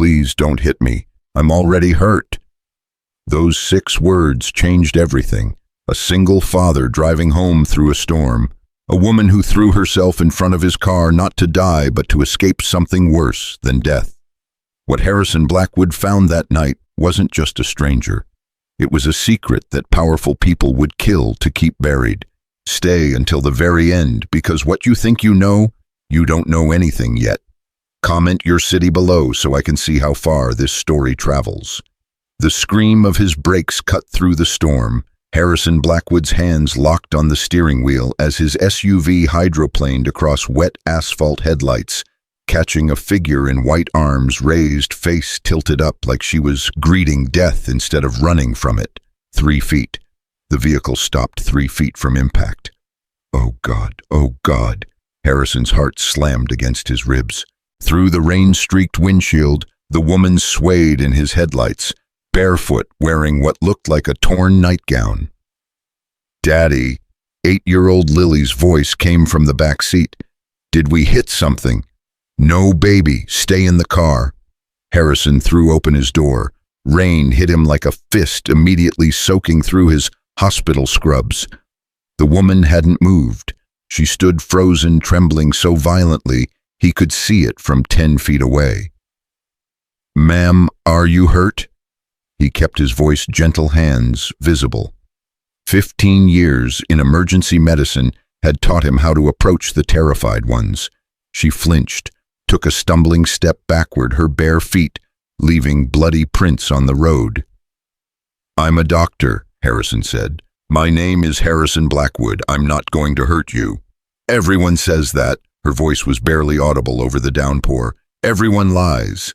Please don't hit me. I'm already hurt." Those 6 words changed everything. A single father driving home through a storm. A woman who threw herself in front of his car not to die but to escape something worse than death. What Harrison Blackwood found that night wasn't just a stranger. It was a secret that powerful people would kill to keep buried. Stay until the very end, because what you think you don't know anything yet. Comment your city below so I can see how far this story travels. The scream of his brakes cut through the storm. Harrison Blackwood's hands locked on the steering wheel as his SUV hydroplaned across wet asphalt headlights, catching a figure in white arms raised, face tilted up like she was greeting death instead of running from it. 3 feet. The vehicle stopped 3 feet from impact. Oh God, oh God. Harrison's heart slammed against his ribs. Through the rain-streaked windshield, the woman swayed in his headlights, barefoot, wearing what looked like a torn nightgown. "Daddy," 8-year-old Lily's voice came from the back seat. "Did we hit something?" "No, baby, stay in the car." Harrison threw open his door. Rain hit him like a fist, immediately soaking through his hospital scrubs. The woman hadn't moved. She stood frozen, trembling so violently he could see it from 10 feet away. "Ma'am, are you hurt?" He kept his voice, gentle hands visible. 15 years in emergency medicine had taught him how to approach the terrified ones. She flinched, took a stumbling step backward, her bare feet leaving bloody prints on the road. "I'm a doctor," Harrison said. "My name is Harrison Blackwood. I'm not going to hurt you." "Everyone says that." Her voice was barely audible over the downpour. "Everyone lies."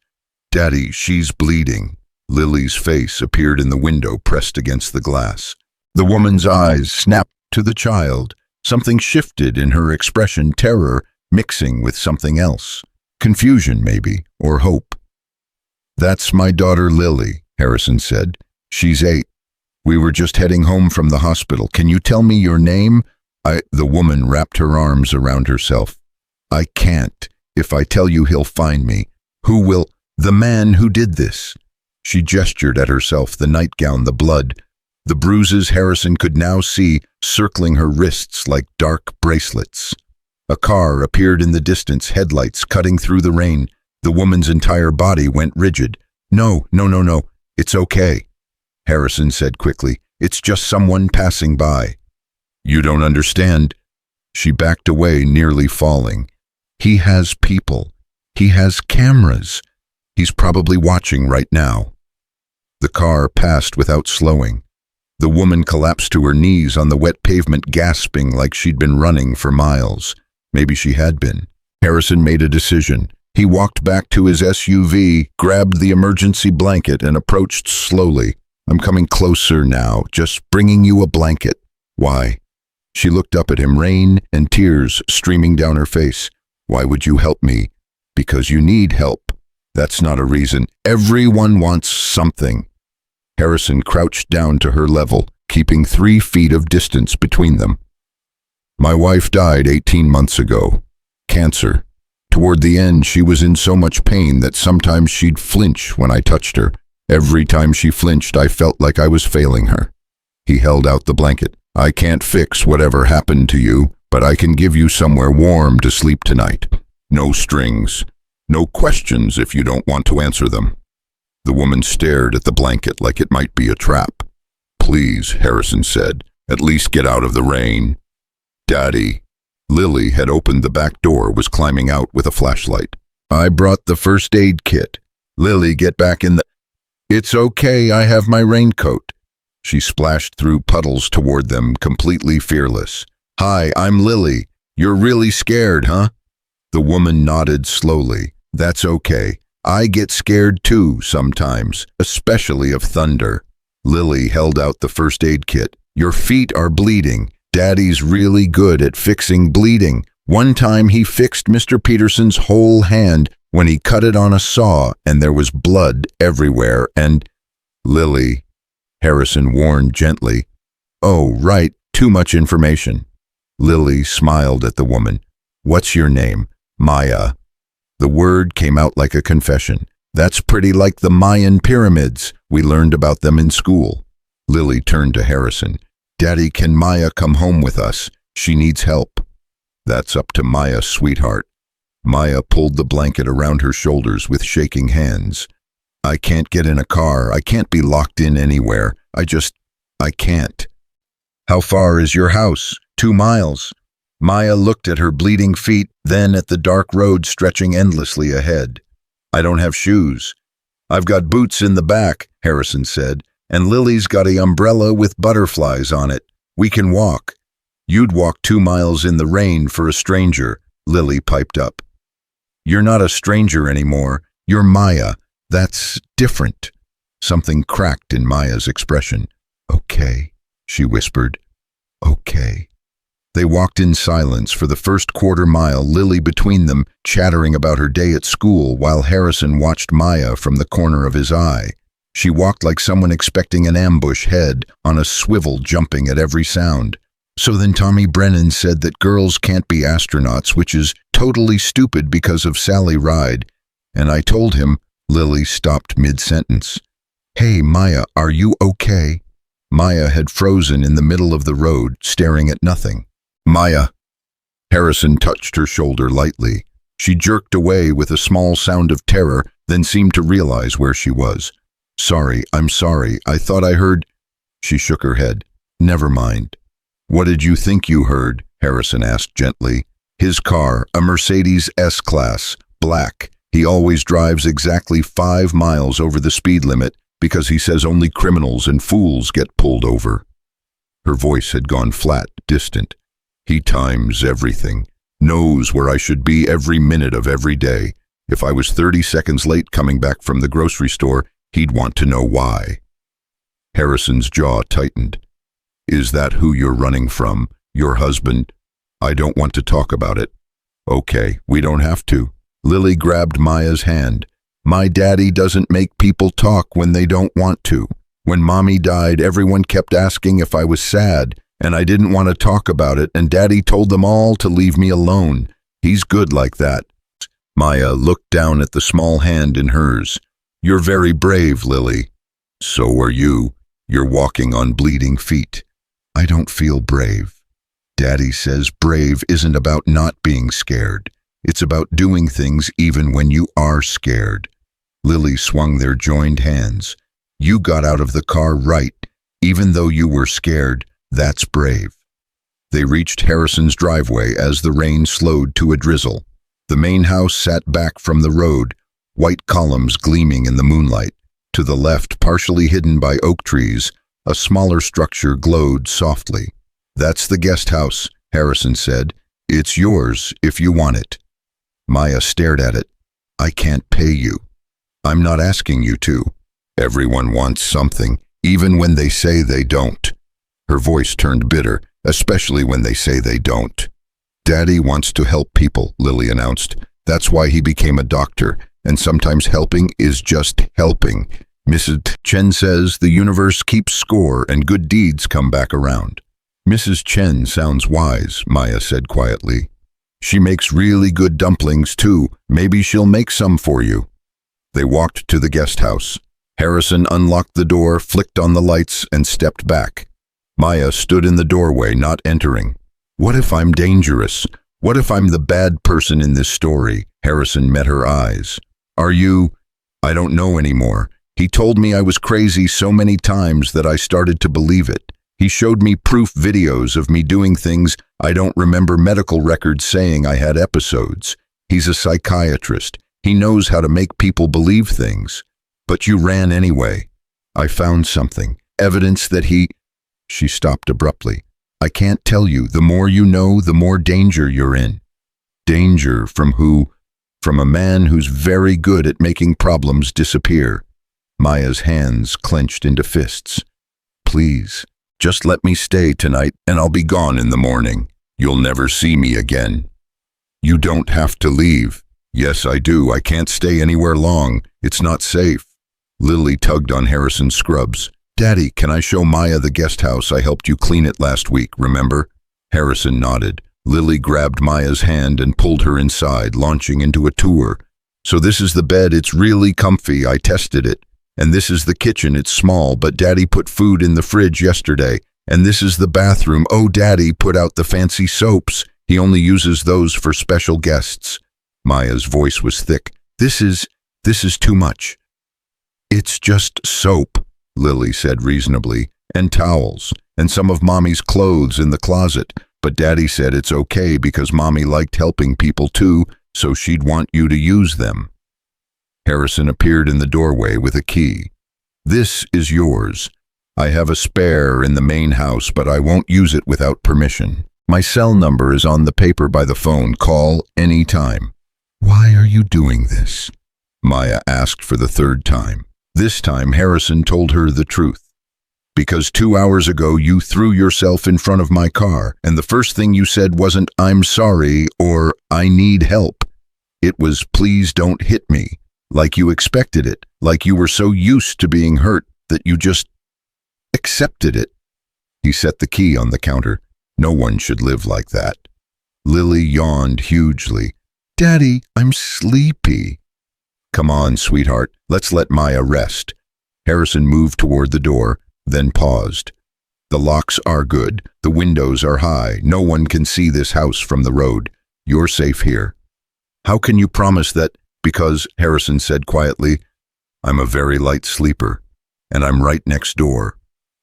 "Daddy, she's bleeding." Lily's face appeared in the window, pressed against the glass. The woman's eyes snapped to the child. Something shifted in her expression, terror mixing with something else. Confusion, maybe, or hope. "That's my daughter Lily," Harrison said. "She's 8. We were just heading home from the hospital. Can you tell me your name?" The woman wrapped her arms around herself. "I can't. If I tell you, he'll find me." "Who will?" "The man who did this." She gestured at herself, the nightgown, the blood. The bruises Harrison could now see circling her wrists like dark bracelets. A car appeared in the distance, headlights cutting through the rain. The woman's entire body went rigid. No, it's okay," Harrison said quickly. "It's just someone passing by." "You don't understand." She backed away, nearly falling. "He has people. He has cameras. He's probably watching right now." The car passed without slowing. The woman collapsed to her knees on the wet pavement, gasping like she'd been running for miles. Maybe she had been. Harrison made a decision. He walked back to his SUV, grabbed the emergency blanket, and approached slowly. "I'm coming closer now, just bringing you a blanket." "Why?" She looked up at him, rain and tears streaming down her face. "Why would you help me?" "Because you need help." "That's not a reason. Everyone wants something." Harrison crouched down to her level, keeping 3 feet of distance between them. "My wife died 18 months ago. Cancer. Toward the end, she was in so much pain that sometimes she'd flinch when I touched her. Every time she flinched, I felt like I was failing her." He held out the blanket. "I can't fix whatever happened to you, but I can give you somewhere warm to sleep tonight. No strings. No questions if you don't want to answer them." The woman stared at the blanket like it might be a trap. "Please," Harrison said, "at least get out of the rain." "Daddy." Lily had opened the back door, was climbing out with a flashlight. "I brought the first aid kit." "Lily, get back in the—" "It's okay, I have my raincoat." She splashed through puddles toward them, completely fearless. "Hi, I'm Lily. You're really scared, huh?" The woman nodded slowly. "That's okay. I get scared too sometimes, especially of thunder." Lily held out the first aid kit. "Your feet are bleeding. Daddy's really good at fixing bleeding. One time he fixed Mr. Peterson's whole hand when he cut it on a saw and there was blood everywhere and—" "Lily," Harrison warned gently. "Oh, right, too much information." Lily smiled at the woman. "What's your name?" "Maya." The word came out like a confession. That's pretty like the Mayan pyramids. We learned about them in school. Lily turned to Harrison. Daddy, can Maya come home with us? She needs help. That's up to Maya, sweetheart. Maya pulled the blanket around her shoulders with shaking hands. I can't get in a car. I can't be locked in anywhere. I can't. How far is your house? 2 miles. Maya looked at her bleeding feet, then at the dark road stretching endlessly ahead. I don't have shoes. I've got boots in the back, Harrison said, and Lily's got an umbrella with butterflies on it. We can walk. You'd walk 2 miles in the rain for a stranger, Lily piped up. You're not a stranger anymore. You're Maya. That's different. Something cracked in Maya's expression. Okay, she whispered. Okay. They walked in silence for the first quarter mile, Lily between them, chattering about her day at school while Harrison watched Maya from the corner of his eye. She walked like someone expecting an ambush, head on a swivel, jumping at every sound. So then Tommy Brennan said that girls can't be astronauts, which is totally stupid because of Sally Ride. And I told him. Lily stopped mid-sentence. Hey, Maya, are you okay? Maya had frozen in the middle of the road, staring at nothing. Maya. Harrison touched her shoulder lightly. She jerked away with a small sound of terror, then seemed to realize where she was. Sorry, I'm sorry. I thought I heard. She shook her head. Never mind. What did you think you heard? Harrison asked gently. His car, a Mercedes S-Class, black. He always drives exactly 5 miles over the speed limit because he says only criminals and fools get pulled over. Her voice had gone flat, distant. He times everything, knows where I should be every minute of every day. If I was 30 seconds late coming back from the grocery store, he'd want to know why. Harrison's jaw tightened. Is that who you're running from? Your husband? I don't want to talk about it. Okay, we don't have to. Lily grabbed Maya's hand. My daddy doesn't make people talk when they don't want to. When Mommy died, everyone kept asking if I was sad, and I didn't want to talk about it, and Daddy told them all to leave me alone. He's good like that. Maya looked down at the small hand in hers. You're very brave, Lily. So are you. You're walking on bleeding feet. I don't feel brave. Daddy says brave isn't about not being scared. It's about doing things even when you are scared. Lily swung their joined hands. You got out of the car right. Even though you were scared, that's brave. They reached Harrison's driveway as the rain slowed to a drizzle. The main house sat back from the road, white columns gleaming in the moonlight. To the left, partially hidden by oak trees, a smaller structure glowed softly. That's the guest house, Harrison said. It's yours if you want it. Maya stared at it. I can't pay you. I'm not asking you to. Everyone wants something, even when they say they don't. Her voice turned bitter, especially when they say they don't. Daddy wants to help people, Lily announced. That's why he became a doctor, and sometimes helping is just helping. Mrs. Chen says the universe keeps score and good deeds come back around. Mrs. Chen sounds wise, Maya said quietly. She makes really good dumplings too. Maybe she'll make some for you. They walked to the guest house. Harrison unlocked the door, flicked on the lights, and stepped back. Maya stood in the doorway, not entering. What if I'm dangerous? What if I'm the bad person in this story? Harrison met her eyes. Are you? I don't know anymore. He told me I was crazy so many times that I started to believe it. He showed me proof videos of me doing things I don't remember, medical records saying I had episodes. He's a psychiatrist. He knows how to make people believe things. But you ran anyway. I found something, evidence that he... She stopped abruptly. I can't tell you. The more you know, the more danger you're in. Danger from who? From a man who's very good at making problems disappear. Maya's hands clenched into fists. Please, just let me stay tonight and I'll be gone in the morning. You'll never see me again. You don't have to leave. Yes, I do. I can't stay anywhere long. It's not safe. Lily tugged on Harrison's scrubs. Daddy, can I show Maya the guest house? I helped you clean it last week, remember? Harrison nodded. Lily grabbed Maya's hand and pulled her inside, launching into a tour. So this is the bed, it's really comfy, I tested it. And this is the kitchen, it's small, but Daddy put food in the fridge yesterday. And this is the bathroom, oh Daddy put out the fancy soaps. He only uses those for special guests. Maya's voice was thick. This is too much. It's just soap, Lily said reasonably, and towels, and some of Mommy's clothes in the closet. But Daddy said it's okay because Mommy liked helping people too, so she'd want you to use them. Harrison appeared in the doorway with a key. This is yours. I have a spare in the main house, but I won't use it without permission. My cell number is on the paper by the phone. Call any time. Why are you doing this? Maya asked for the third time. This time Harrison told her the truth. Because 2 hours ago you threw yourself in front of my car, and the first thing you said wasn't, I'm sorry, or I need help. It was, please don't hit me. Like you expected it, like you were so used to being hurt that you just accepted it. He set the key on the counter. No one should live like that. Lily yawned hugely. Daddy, I'm sleepy. Come on, sweetheart, let's let Maya rest. Harrison moved toward the door, then paused. The locks are good, the windows are high, no one can see this house from the road. You're safe here. How can you promise that? Because, Harrison said quietly, I'm a very light sleeper, and I'm right next door.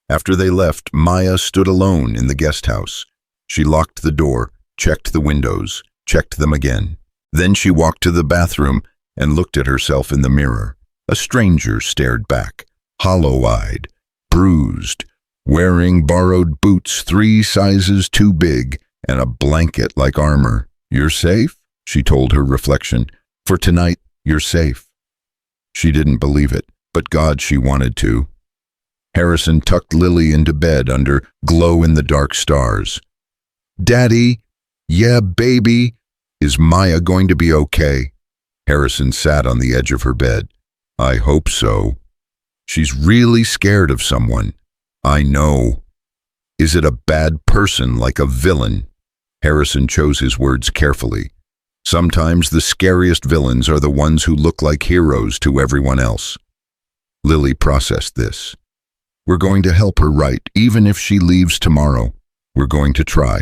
After they left, Maya stood alone in the guest house. She locked the door, checked the windows, checked them again. Then she walked to the bathroom and looked at herself in the mirror. A stranger stared back, hollow-eyed, bruised, wearing borrowed boots 3 sizes too big and a blanket like armor. You're safe, she told her reflection. For tonight, you're safe. She didn't believe it, but God, she wanted to. Harrison tucked Lily into bed under glow-in-the-dark stars. Daddy, yeah, baby, is Maya going to be okay? Harrison sat on the edge of her bed. I hope so. She's really scared of someone. I know. Is it a bad person, like a villain? Harrison chose his words carefully. Sometimes the scariest villains are the ones who look like heroes to everyone else. Lily processed this. We're going to help her, right, even if she leaves tomorrow. We're going to try.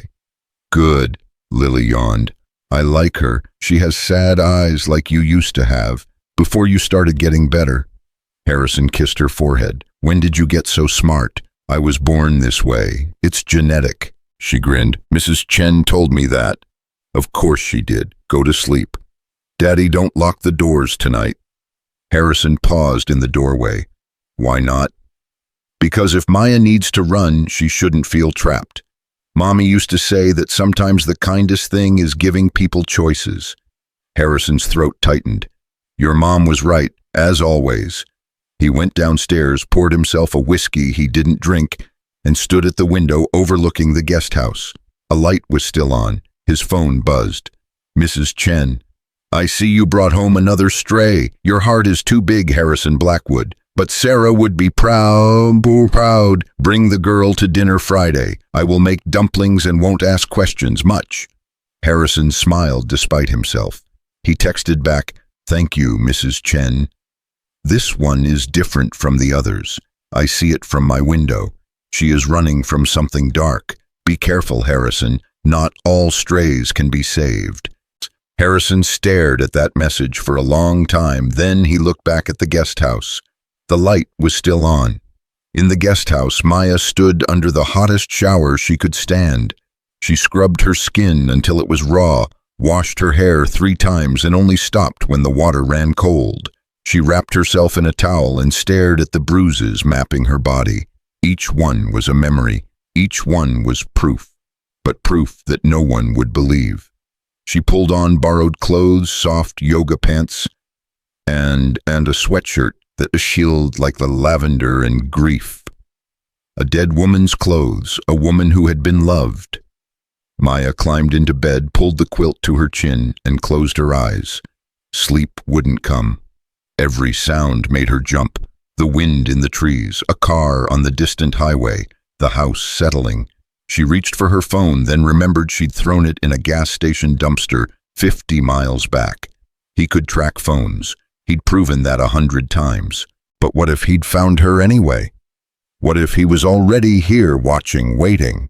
Good, Lily yawned. I like her. She has sad eyes like you used to have, before you started getting better. Harrison kissed her forehead. When did you get so smart? I was born this way. It's genetic. She grinned. Mrs. Chen told me that. Of course she did. Go to sleep. Daddy, don't lock the doors tonight. Harrison paused in the doorway. Why not? Because if Maya needs to run, she shouldn't feel trapped. Mommy used to say that sometimes the kindest thing is giving people choices. Harrison's throat tightened. Your mom was right, as always. He went downstairs, poured himself a whiskey he didn't drink, and stood at the window overlooking the guest house. A light was still on. His phone buzzed. Mrs. Chen. I see you brought home another stray. Your heart is too big, Harrison Blackwood. But Sarah would be proud. Bring the girl to dinner Friday. I will make dumplings and won't ask questions much. Harrison smiled despite himself. He texted back, Thank you, Mrs. Chen. This one is different from the others. I see it from my window. She is running from something dark. Be careful, Harrison. Not all strays can be saved. Harrison stared at that message for a long time. Then he looked back at the guest house. The light was still on. In the guest house, Maya stood under the hottest shower she could stand. She scrubbed her skin until it was raw, washed her hair 3 times and only stopped when the water ran cold. She wrapped herself in a towel and stared at the bruises mapping her body. Each one was a memory. Each one was proof. But proof that no one would believe. She pulled on borrowed clothes, soft yoga pants, and a sweatshirt that shielded like the lavender and grief. A dead woman's clothes, a woman who had been loved. Maya climbed into bed, pulled the quilt to her chin, and closed her eyes. Sleep wouldn't come. Every sound made her jump. The wind in the trees, a car on the distant highway, the house settling. She reached for her phone, then remembered she'd thrown it in a gas station dumpster 50 miles back. He could track phones. He'd proven that 100 times. But what if he'd found her anyway? What if he was already here watching, waiting?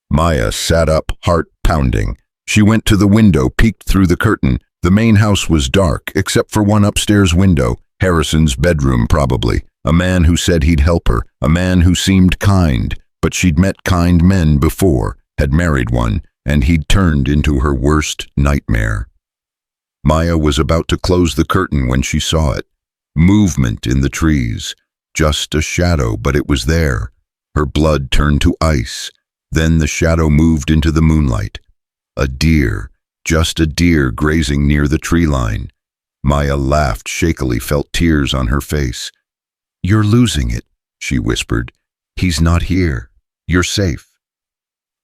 Maya sat up, heart pounding. She went to the window, peeked through the curtain. The main house was dark, except for one upstairs window. Harrison's bedroom, probably. A man who said he'd help her. A man who seemed kind. But she'd met kind men before, had married one, and he'd turned into her worst nightmare. Maya was about to close the curtain when she saw it. Movement in the trees. Just a shadow, but it was there. Her blood turned to ice. Then the shadow moved into the moonlight. A deer, just a deer grazing near the tree line. Maya laughed shakily, felt tears on her face. "You're losing it," she whispered. "He's not here. You're safe."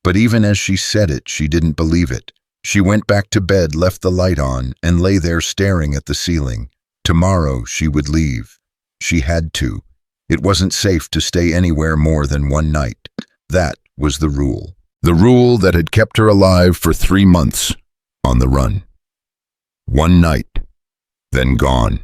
But even as she said it, she didn't believe it. She went back to bed, left the light on, and lay there staring at the ceiling. Tomorrow she would leave. She had to. It wasn't safe to stay anywhere more than one night. That was the rule. The rule that had kept her alive for 3 months, on the run. One night, then gone.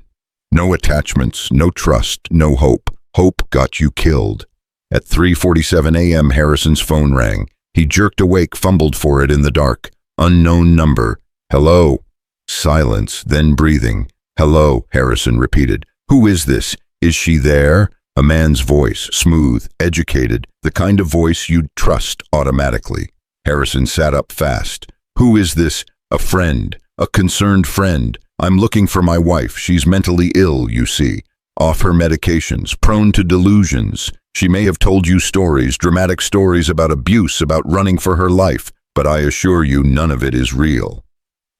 No attachments, no trust, no hope. Hope got you killed. At 3:47 a.m., Harrison's phone rang. He jerked awake, fumbled for it in the dark. Unknown number. "Hello." Silence, then breathing. "Hello," Harrison repeated. "Who is this? Is she there?" A man's voice, smooth, educated, the kind of voice you'd trust automatically. Harrison sat up fast. "Who is this?" "A friend, a concerned friend. I'm looking for my wife. She's mentally ill, you see. Off her medications, prone to delusions. She may have told you stories, dramatic stories about abuse, about running for her life, but I assure you none of it is real."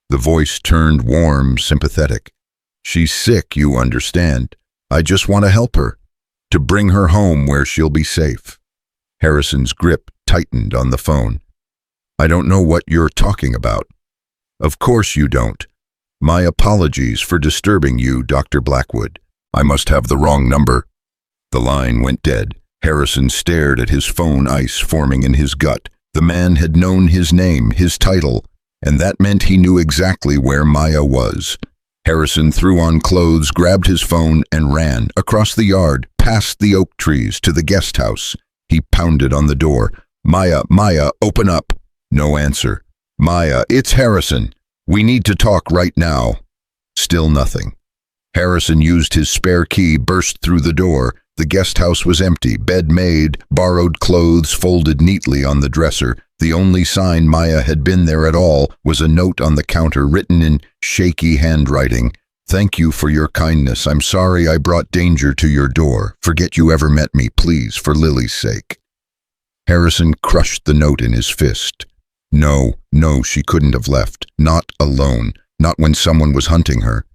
The voice turned warm, sympathetic. "She's sick, you understand. I just want to help her, to bring her home where she'll be safe." Harrison's grip tightened on the phone. "I don't know what you're talking about." "Of course you don't. My apologies for disturbing you, Dr. Blackwood. I must have the wrong number." The line went dead. Harrison stared at his phone, ice forming in his gut. The man had known his name, his title, and that meant he knew exactly where Maya was. Harrison threw on clothes, grabbed his phone, and ran across the yard, past the oak trees, to the guest house. He pounded on the door. "Maya, Maya, open up." No answer. "Maya, it's Harrison. We need to talk right now." Still nothing. Harrison used his spare key, burst through the door. The guest house was empty, bed made, borrowed clothes folded neatly on the dresser. The only sign Maya had been there at all was a note on the counter written in shaky handwriting. "Thank you for your kindness. I'm sorry I brought danger to your door. Forget you ever met me, please, for Lily's sake." Harrison crushed the note in his fist. No, she couldn't have left. Not alone. Not when someone was hunting her.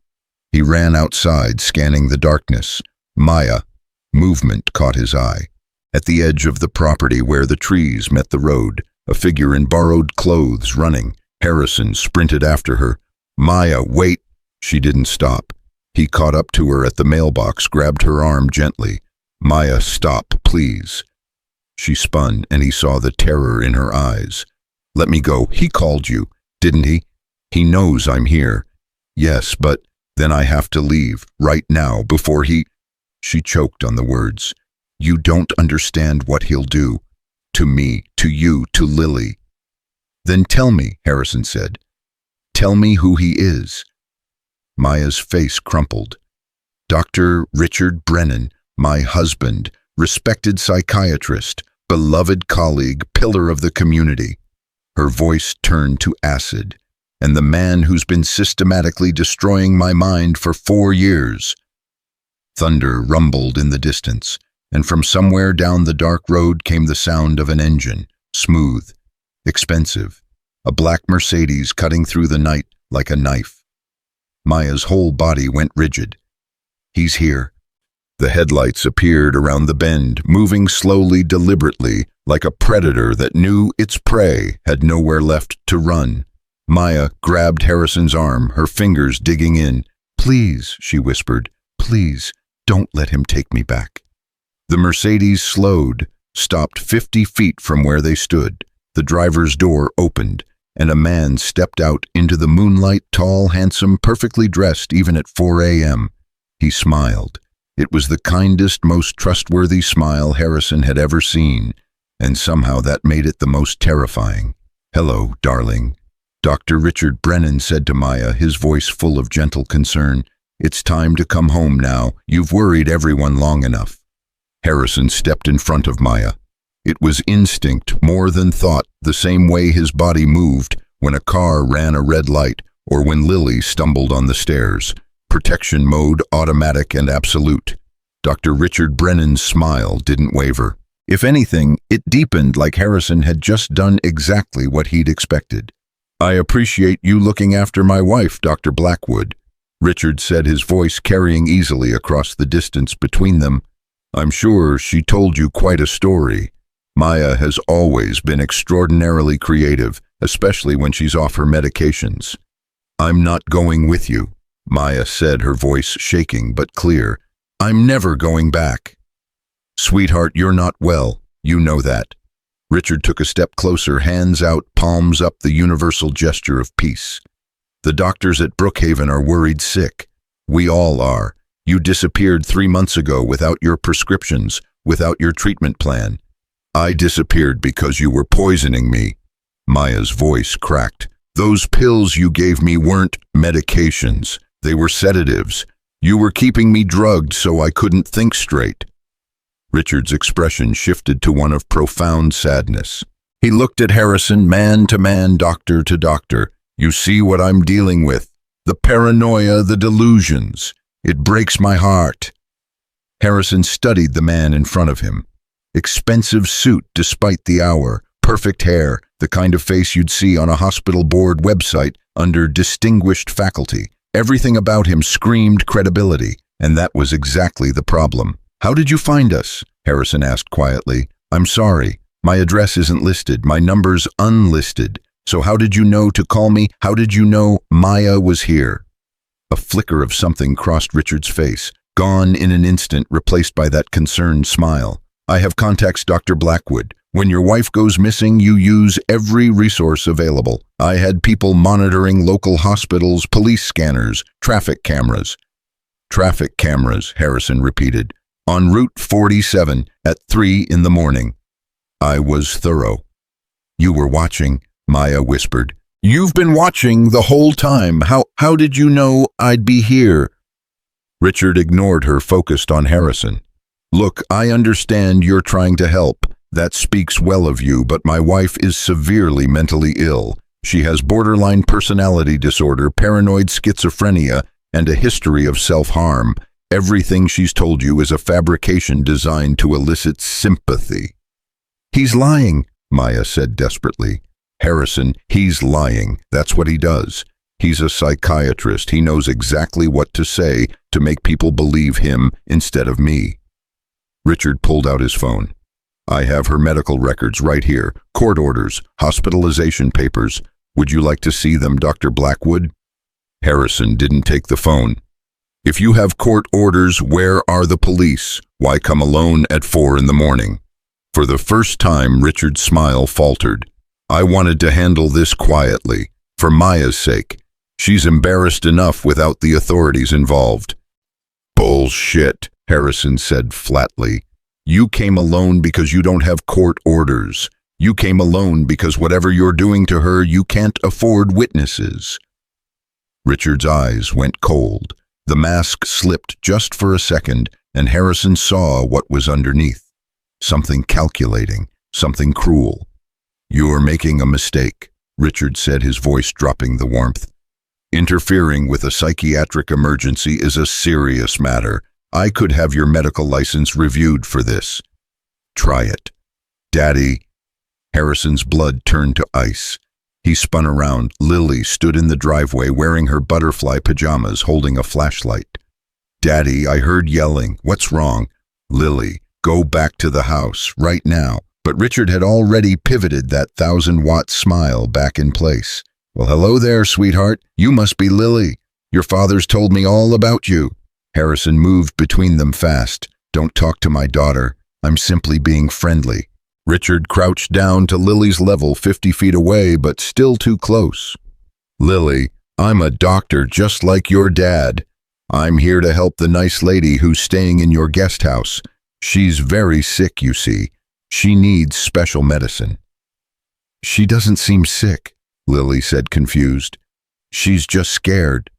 He ran outside, scanning the darkness. Maya. Movement caught his eye. At the edge of the property where the trees met the road, a figure in borrowed clothes running. Harrison sprinted after her. "Maya, wait!" She didn't stop. He caught up to her at the mailbox, grabbed her arm gently. "Maya, stop, please." She spun, and he saw the terror in her eyes. "Let me go. He called you, didn't he? He knows I'm here." "Yes, but then I have to leave, right now, before he—" She choked on the words. "You don't understand what he'll do. To me, to you, to Lily." "Then tell me," Harrison said. "Tell me who he is." Maya's face crumpled. "Dr. Richard Brennan, my husband, respected psychiatrist, beloved colleague, pillar of the community." Her voice turned to acid. "And the man who's been systematically destroying my mind for 4 years. Thunder rumbled in the distance, and from somewhere down the dark road came the sound of an engine, smooth, expensive, a black Mercedes cutting through the night like a knife. Maya's whole body went rigid. "He's here." The headlights appeared around the bend, moving slowly, deliberately, like a predator that knew its prey had nowhere left to run. Maya grabbed Harrison's arm, her fingers digging in. "Please," she whispered, "please, don't let him take me back." The Mercedes slowed, stopped 50 feet from where they stood. The driver's door opened. and a man stepped out into the moonlight, tall, handsome, perfectly dressed even at 4 a.m. He smiled. It was the kindest, most trustworthy smile Harrison had ever seen, and somehow that made it the most terrifying. "Hello, darling," Dr. Richard Brennan said to Maya, his voice full of gentle concern. "It's time to come home now. You've worried everyone long enough." Harrison stepped in front of Maya. It was instinct more than thought, the same way his body moved when a car ran a red light or when Lily stumbled on the stairs. Protection mode, automatic and absolute. Dr. Richard Brennan's smile didn't waver. If anything, it deepened, like Harrison had just done exactly what he'd expected. "I appreciate you looking after my wife, Dr. Blackwood," Richard said, his voice carrying easily across the distance between them. "I'm sure she told you quite a story. Maya has always been extraordinarily creative, especially when she's off her medications." "I'm not going with you," Maya said, her voice shaking but clear. "I'm never going back." "Sweetheart, you're not well. You know that." Richard took a step closer, hands out, palms up, the universal gesture of peace. "The doctors at Brookhaven are worried sick. We all are. You disappeared 3 months ago without your prescriptions, without your treatment plan. I disappeared because you were poisoning me." Maya's voice cracked. "Those pills you gave me weren't medications. They were sedatives. You were keeping me drugged so I couldn't think straight." Richard's expression shifted to one of profound sadness. He looked at Harrison, man to man, doctor to doctor. "You see what I'm dealing with? The paranoia, the delusions. It breaks my heart." Harrison studied the man in front of him. Expensive suit despite the hour, perfect hair, the kind of face you'd see on a hospital board website under distinguished faculty. Everything about him screamed credibility, and that was exactly the problem. "How did you find us?" Harrison asked quietly. "I'm sorry. My address isn't listed. My number's unlisted. So how did you know to call me? How did you know Maya was here?" A flicker of something crossed Richard's face, gone in an instant, replaced by that concerned smile. "I have contacts, Dr. Blackwood. When your wife goes missing, you use every resource available. I had people monitoring local hospitals, police scanners, traffic cameras." "Traffic cameras," Harrison repeated. "On Route 47 at 3 in the morning. I was thorough." "You were watching," Maya whispered. "You've been watching the whole time. How did you know I'd be here?" Richard ignored her, focused on Harrison. "Look, I understand you're trying to help. That speaks well of you, but my wife is severely mentally ill. She has borderline personality disorder, paranoid schizophrenia, and a history of self-harm. Everything she's told you is a fabrication designed to elicit sympathy." "He's lying," Maya said desperately. "Harrison, he's lying. That's what he does. He's a psychiatrist. He knows exactly what to say to make people believe him instead of me." Richard pulled out his phone. "I have her medical records right here. Court orders, hospitalization papers. Would you like to see them, Dr. Blackwood?" Harrison didn't take the phone. "If you have court orders, where are the police? Why come alone at 4 in the morning?" For the first time, Richard's smile faltered. "I wanted to handle this quietly, for Maya's sake. She's embarrassed enough without the authorities involved." "Bullshit," Harrison said flatly. "You came alone because you don't have court orders. You came alone because whatever you're doing to her, you can't afford witnesses." Richard's eyes went cold. The mask slipped just for a second, and Harrison saw what was underneath. Something calculating, something cruel. "You're making a mistake," Richard said, his voice dropping the warmth. "Interfering with a psychiatric emergency is a serious matter. I could have your medical license reviewed for this." "Try it." "Daddy." Harrison's blood turned to ice. He spun around. Lily stood in the driveway wearing her butterfly pajamas, holding a flashlight. "Daddy, I heard yelling. What's wrong?" "Lily, go back to the house, right now." But Richard had already pivoted that 1,000-watt smile back in place. "Well, hello there, sweetheart. You must be Lily. Your father's told me all about you." Harrison moved between them fast. "Don't talk to my daughter. I'm simply being friendly." Richard crouched down to Lily's level 50 feet away, but still too close. Lily, I'm a doctor just like your dad. I'm here to help the nice lady who's staying in your guest house. She's very sick, you see. She needs special medicine. She doesn't seem sick, Lily said, confused. She's just scared.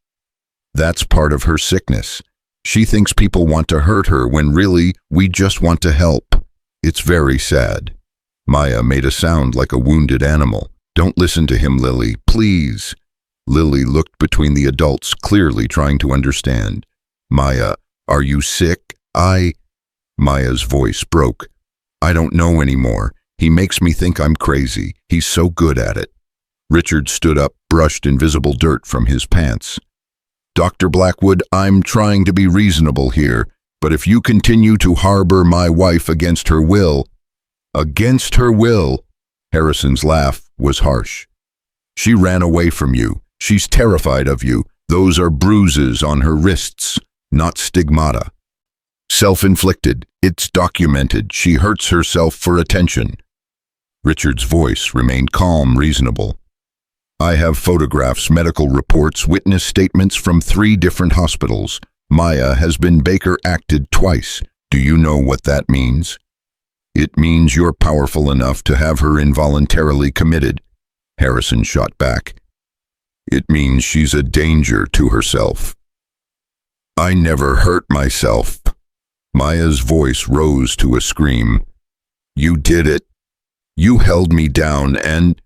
That's part of her sickness. She thinks people want to hurt her when really we just want to help. It's very sad. Maya made a sound like a wounded animal. Don't listen to him, Lily, please. Lily looked between the adults, clearly trying to understand. Maya, are you sick? Maya's voice broke. I don't know anymore. He makes me think I'm crazy. He's so good at it. Richard stood up, brushed invisible dirt from his pants. Dr. Blackwood, I'm trying to be reasonable here, but if you continue to harbor my wife against her will, Harrison's laugh was harsh. She ran away from you. She's terrified of you. Those are bruises on her wrists, not stigmata. Self-inflicted. It's documented. She hurts herself for attention. Richard's voice remained calm, reasonable. I have photographs, medical reports, witness statements from 3 different hospitals. Maya has been Baker-acted twice. Do you know what that means? It means you're powerful enough to have her involuntarily committed. Harrison shot back. It means she's a danger to herself. I never hurt myself. Maya's voice rose to a scream. You did it. You held me down and...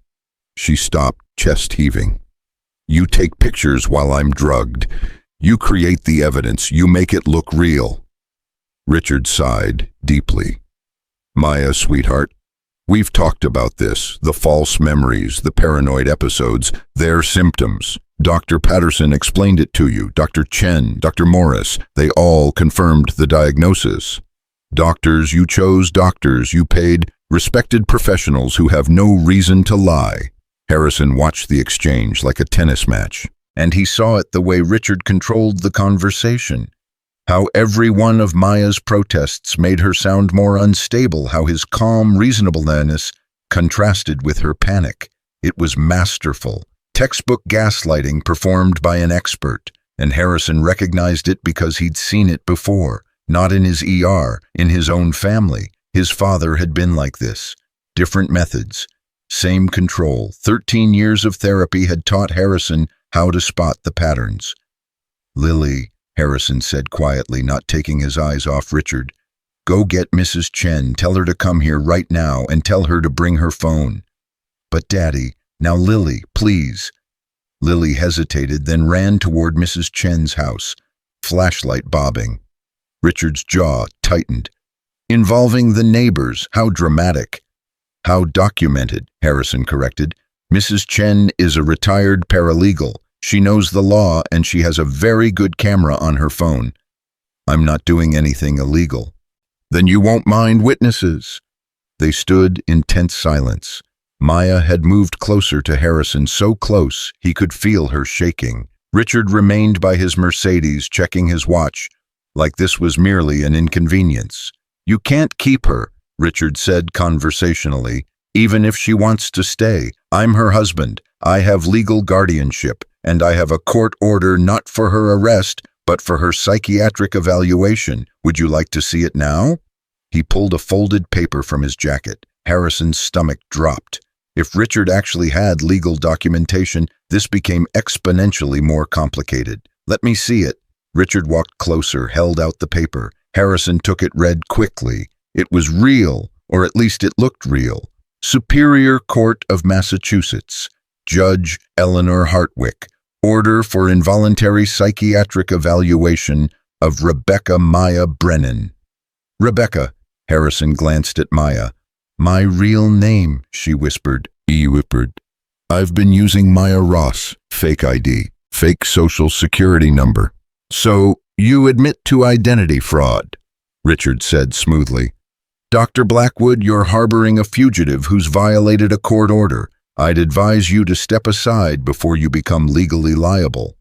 She stopped, chest heaving. You take pictures while I'm drugged. You create the evidence. You make it look real. Richard sighed deeply. Maya, sweetheart, we've talked about this, the false memories, the paranoid episodes, their symptoms. Dr. Patterson explained it to you, Dr. Chen, Dr. Morris, they all confirmed the diagnosis. Doctors, you chose doctors, you paid respected professionals who have no reason to lie. Harrison watched the exchange like a tennis match, and he saw it the way Richard controlled the conversation. How every one of Maya's protests made her sound more unstable, how his calm reasonableness contrasted with her panic. It was masterful. Textbook gaslighting performed by an expert, and Harrison recognized it because he'd seen it before, not in his ER, in his own family. His father had been like this. Different methods, same control. 13 years of therapy had taught Harrison how to spot the patterns. Lily, Harrison said quietly, not taking his eyes off Richard, go get Mrs. Chen, tell her to come here right now, and tell her to bring her phone. But Daddy, now Lily, please. Lily hesitated, then ran toward Mrs. Chen's house, flashlight bobbing. Richard's jaw tightened. Involving the neighbors, how dramatic. How documented, Harrison corrected. Mrs. Chen is a retired paralegal. She knows the law and she has a very good camera on her phone. I'm not doing anything illegal. Then you won't mind witnesses. They stood in tense silence. Maya had moved closer to Harrison, so close he could feel her shaking. Richard remained by his Mercedes, checking his watch, like this was merely an inconvenience. You can't keep her, Richard said conversationally, even if she wants to stay. I'm her husband. I have legal guardianship, and I have a court order not for her arrest, but for her psychiatric evaluation. Would you like to see it now? He pulled a folded paper from his jacket. Harrison's stomach dropped. If Richard actually had legal documentation, this became exponentially more complicated. Let me see it. Richard walked closer, held out the paper. Harrison took it, read quickly. It was real, or at least it looked real. Superior Court of Massachusetts. Judge Eleanor Hartwick. Order for involuntary psychiatric evaluation of Rebecca Maya Brennan. Rebecca, Harrison glanced at Maya. My real name, she whispered. He whispered. I've been using Maya Ross, fake ID, fake social security number. So, you admit to identity fraud, Richard said smoothly. Dr. Blackwood, you're harboring a fugitive who's violated a court order. I'd advise you to step aside before you become legally liable.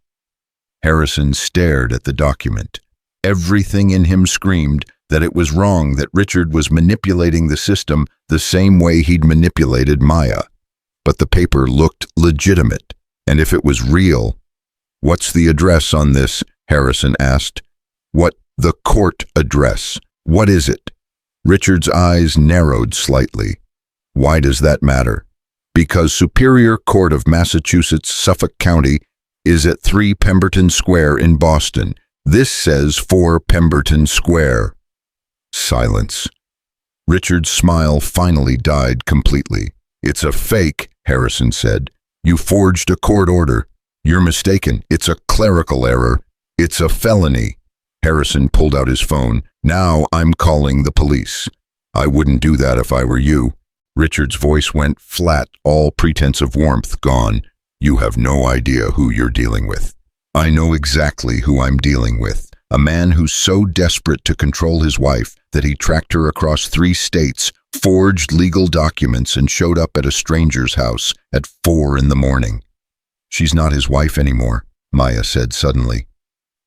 Harrison stared at the document. Everything in him screamed that it was wrong, that Richard was manipulating the system the same way he'd manipulated Maya. But the paper looked legitimate, and if it was real— "What's the address on this?" Harrison asked. "What, the court address? What is it?" Richard's eyes narrowed slightly. "Why does that matter?" "Because Superior Court of Massachusetts, Suffolk County, is at 3 Pemberton Square in Boston. This says 4 Pemberton Square." Silence. Richard's smile finally died completely. "It's a fake," Harrison said. "You forged a court order. You're mistaken. It's a clerical error. It's a felony." Harrison pulled out his phone. "Now I'm calling the police." "I wouldn't do that if I were you." Richard's voice went flat, all pretense of warmth gone. "You have no idea who you're dealing with." "I know exactly who I'm dealing with. A man who's so desperate to control his wife that he tracked her across 3 states, forged legal documents, and showed up at a stranger's house at 4 in the morning. "She's not his wife anymore," Maya said suddenly.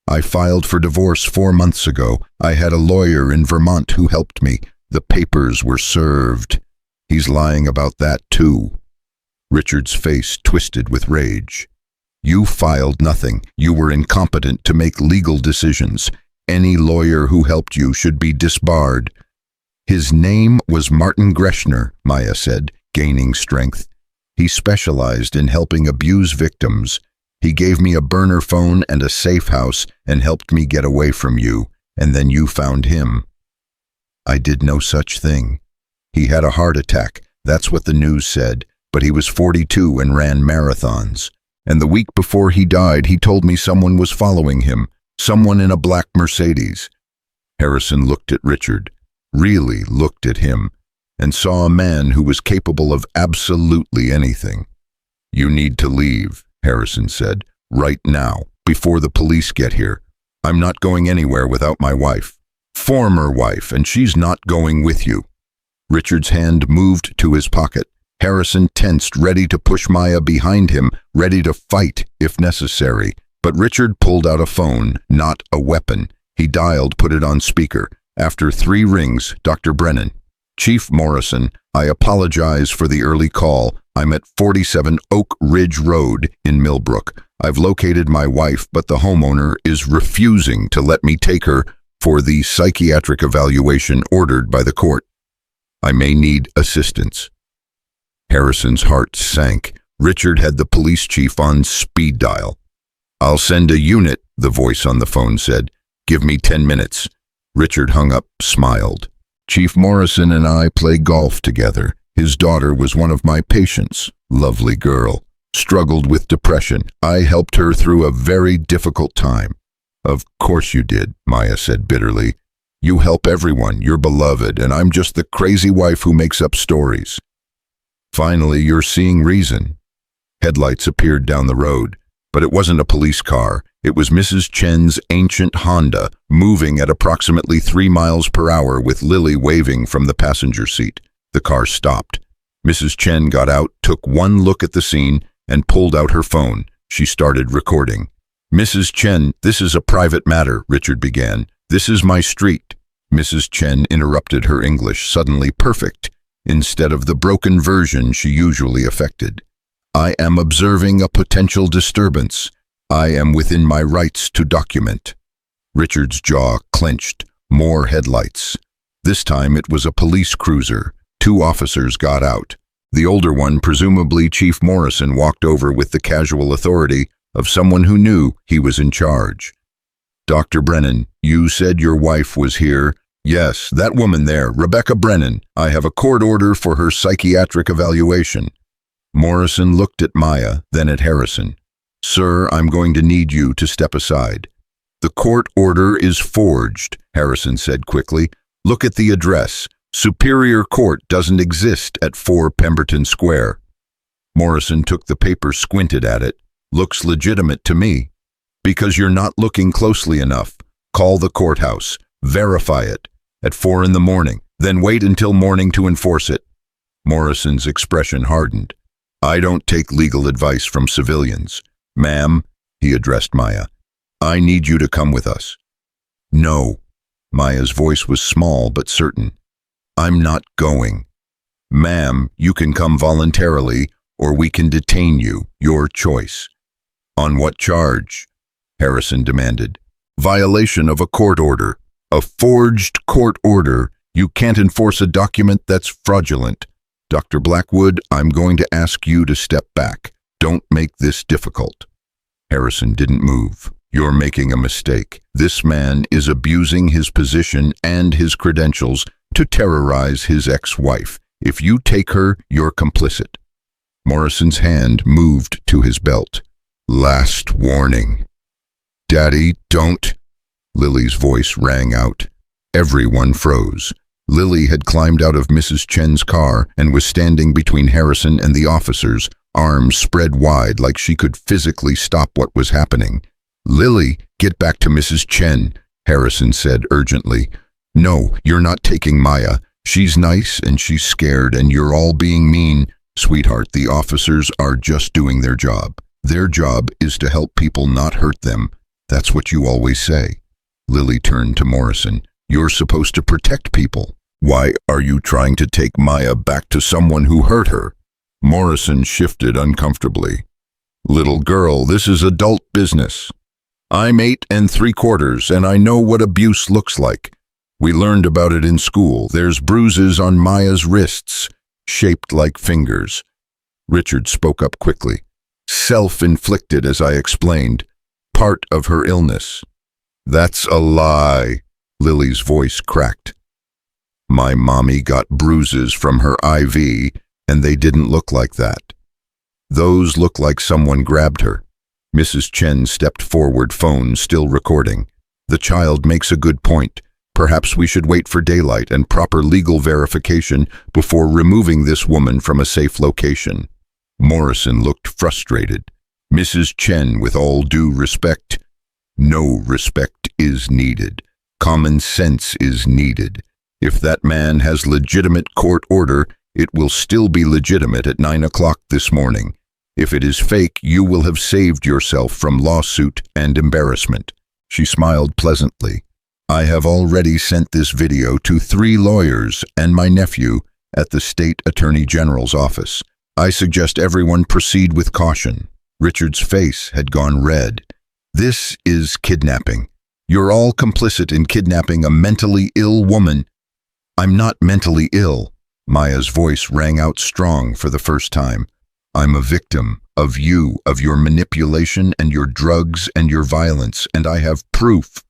"I filed for divorce 4 months ago. I had a lawyer in Vermont who helped me. The papers were served. He's lying about that too." Richard's face twisted with rage. "You filed nothing. You were incompetent to make legal decisions. Any lawyer who helped you should be disbarred." "His name was Martin Greshner," Maya said, gaining strength. "He specialized in helping abuse victims. He gave me a burner phone and a safe house and helped me get away from you, and then you found him." "I did no such thing. He had a heart attack, that's what the news said, but he was 42 and ran marathons. And the week before he died, he told me someone was following him, someone in a black Mercedes." Harrison looked at Richard, really looked at him, and saw a man who was capable of absolutely anything. "You need to leave," Harrison said, "right now, before the police get here. I'm not going anywhere without my wife. Former wife, and she's not going with you." Richard's hand moved to his pocket. Harrison tensed, ready to push Maya behind him, ready to fight if necessary. But Richard pulled out a phone, not a weapon. He dialed, put it on speaker. After 3 rings, "Dr. Brennan." "Chief Morrison, I apologize for the early call. I'm at 47 Oak Ridge Road in Millbrook. I've located my wife, but the homeowner is refusing to let me take her for the psychiatric evaluation ordered by the court. I may need assistance." Harrison's heart sank. Richard had the police chief on speed dial. "I'll send a unit," the voice on the phone said. "Give me 10 minutes. Richard hung up, smiled. "Chief Morrison and I play golf together. His daughter was one of my patients. Lovely girl. Struggled with depression. I helped her through a very difficult time." "Of course you did," Maya said bitterly. "You help everyone. You're beloved, and I'm just the crazy wife who makes up stories." "Finally, you're seeing reason." Headlights appeared down the road, but it wasn't a police car. It was Mrs. Chen's ancient Honda, moving at approximately 3 miles per hour with Lily waving from the passenger seat. The car stopped. Mrs. Chen got out, took one look at the scene, and pulled out her phone. She started recording. "Mrs. Chen, this is a private matter," Richard began. "This is my street." Mrs. Chen interrupted, her English suddenly perfect, instead of the broken version she usually affected. "I am observing a potential disturbance. I am within my rights to document." Richard's jaw clenched. More headlights. This time it was a police cruiser. 2 officers got out. The older one, presumably Chief Morrison, walked over with the casual authority of someone who knew he was in charge. "Dr. Brennan, you said your wife was here." "Yes, that woman there, Rebecca Brennan. I have a court order for her psychiatric evaluation." Morrison looked at Maya, then at Harrison. "Sir, I'm going to need you to step aside." "The court order is forged," Harrison said quickly. "Look at the address. Superior Court doesn't exist at 4 Pemberton Square." Morrison took the paper, squinted at it. "Looks legitimate to me." "Because you're not looking closely enough. Call the courthouse. Verify it. At 4 in the morning. Then wait until morning to enforce it." Morrison's expression hardened. "I don't take legal advice from civilians." "Ma'am," he addressed Maya, "I need you to come with us." "No." Maya's voice was small but certain. "I'm not going." "Ma'am, you can come voluntarily, or we can detain you. Your choice." "On what charge?" Harrison demanded. "Violation of a court order. A forged court order. You can't enforce a document that's fraudulent. Dr. Blackwood, I'm going to ask you to step back. Don't make this difficult." Harrison didn't move. "You're making a mistake. This man is abusing his position and his credentials to terrorize his ex-wife. If you take her, you're complicit." Morrison's hand moved to his belt. "Last warning." "Daddy, don't." Lily's voice rang out. Everyone froze. Lily had climbed out of Mrs. Chen's car and was standing between Harrison and the officers, arms spread wide like she could physically stop what was happening. "Lily, get back to Mrs. Chen," Harrison said urgently. "No, you're not taking Maya. She's nice and she's scared and you're all being mean. Sweetheart, the officers are just doing their job. Their job is to help people not hurt them. That's what you always say." Lily turned to Morrison. "You're supposed to protect people. Why are you trying to take Maya back to someone who hurt her?" Morrison shifted uncomfortably. "Little girl, this is adult business. I'm 8 3/4 and I know what abuse looks like. We learned about it in school. There's bruises on Maya's wrists, shaped like fingers." Richard spoke up quickly. "Self-inflicted, as I explained. Part of her illness." "That's a lie." Lily's voice cracked. "My mommy got bruises from her IV, and they didn't look like that. Those look like someone grabbed her." Mrs. Chen stepped forward, phone still recording. "The child makes a good point. Perhaps we should wait for daylight and proper legal verification before removing this woman from a safe location." Morrison looked frustrated. "Mrs. Chen, with all due respect." "No respect is needed. Common sense is needed. If that man has legitimate court order, it will still be legitimate at 9 o'clock this morning. If it is fake, you will have saved yourself from lawsuit and embarrassment." She smiled pleasantly. "I have already sent this video to 3 lawyers and my nephew at the State Attorney General's office. I suggest everyone proceed with caution." Richard's face had gone red. "This is kidnapping. You're all complicit in kidnapping a mentally ill woman." "I'm not mentally ill." Maya's voice rang out strong for the first time. "I'm a victim of you, of your manipulation and your drugs and your violence, and I have proof."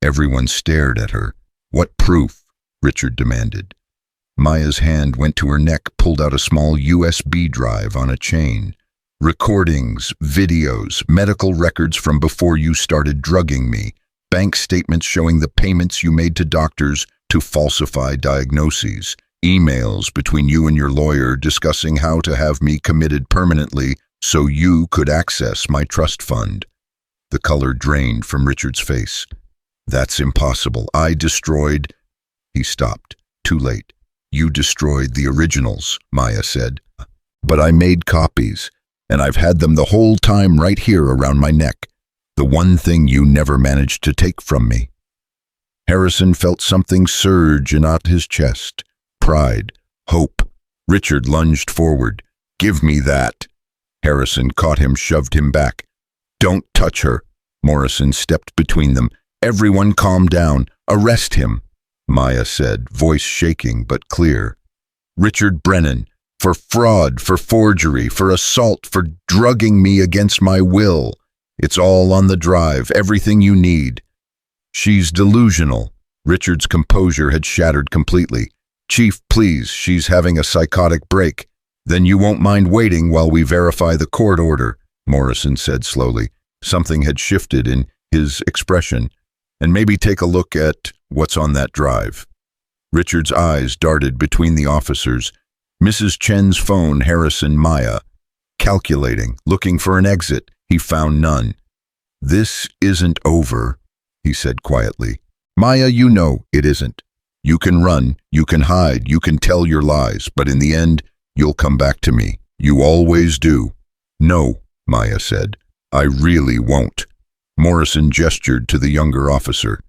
Everyone stared at her. "What proof?" Richard demanded. Maya's hand went to her neck, pulled out a small USB drive on a chain. "Recordings, videos, medical records from before you started drugging me, bank statements showing the payments you made to doctors to falsify diagnoses, emails between you and your lawyer discussing how to have me committed permanently so you could access my trust fund." The color drained from Richard's face. "That's impossible. I destroyed—" He stopped. Too late. "You destroyed the originals," Maya said. "But I made copies, and I've had them the whole time right here around my neck. The one thing you never managed to take from me." Harrison felt something surge in his chest. Pride. Hope. Richard lunged forward. "Give me that." Harrison caught him, shoved him back. "Don't touch her." Morrison stepped between them. "Everyone calm down. Arrest him," Maya said, voice shaking but clear. "Richard Brennan, for fraud, for forgery, for assault, for drugging me against my will. It's all on the drive, everything you need." "She's delusional." Richard's composure had shattered completely. "Chief, please, she's having a psychotic break." "Then you won't mind waiting while we verify the court order," Morrison said slowly. Something had shifted in his expression. "And maybe take a look at what's on that drive." Richard's eyes darted between the officers. Mrs. Chen's phone, Harrison, Maya. Calculating, looking for an exit. He found none. "This isn't over," he said quietly. "Maya, you know it isn't. You can run, you can hide, you can tell your lies, but in the end, you'll come back to me. You always do." "No," Maya said. "I really won't." Morrison gestured to the younger officer.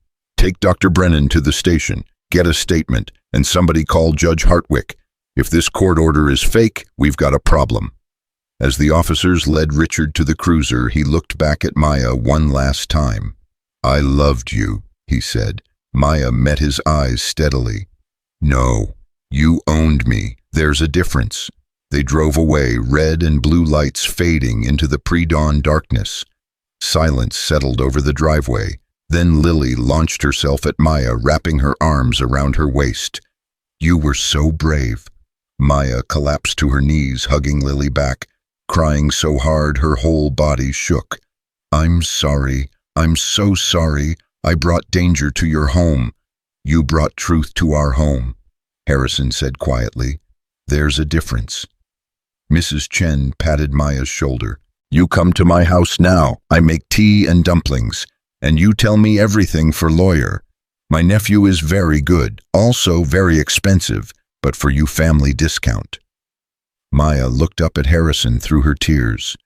Take Dr. Brennan to the station, get a statement, and somebody call Judge Hartwick. If this court order is fake, we've got a problem." As the officers led Richard to the cruiser, he looked back at Maya one last time. "I loved you," he said. Maya met his eyes steadily. "No, you owned me. There's a difference." They drove away, red and blue lights fading into the pre-dawn darkness. Silence settled over the driveway. Then Lily launched herself at Maya, wrapping her arms around her waist. "You were so brave." Maya collapsed to her knees, hugging Lily back, crying so hard her whole body shook. "I'm sorry. I'm so sorry. I brought danger to your home." "You brought truth to our home," Harrison said quietly. "There's a difference." Mrs. Chen patted Maya's shoulder. "You come to my house now. I make tea and dumplings, and you tell me everything for lawyer. My nephew is very good, also very expensive, but for you family discount." Maya looked up at Harrison through her tears.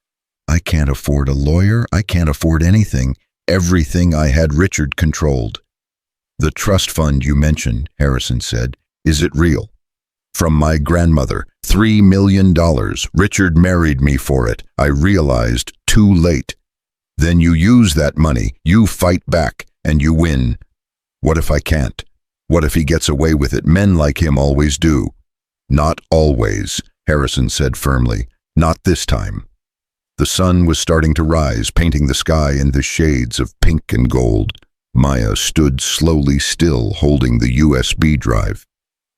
"I can't afford a lawyer. I can't afford anything. Everything I had Richard controlled." "The trust fund you mentioned," Harrison said, "is it real?" "From my grandmother, $3 million. Richard married me for it. I realized too late." "Then you use that money, you fight back, and you win." "What if I can't? What if he gets away with it? Men like him always do." "Not always," Harrison said firmly. "Not this time." The sun was starting to rise, painting the sky in the shades of pink and gold. Maya stood slowly still, holding the USB drive.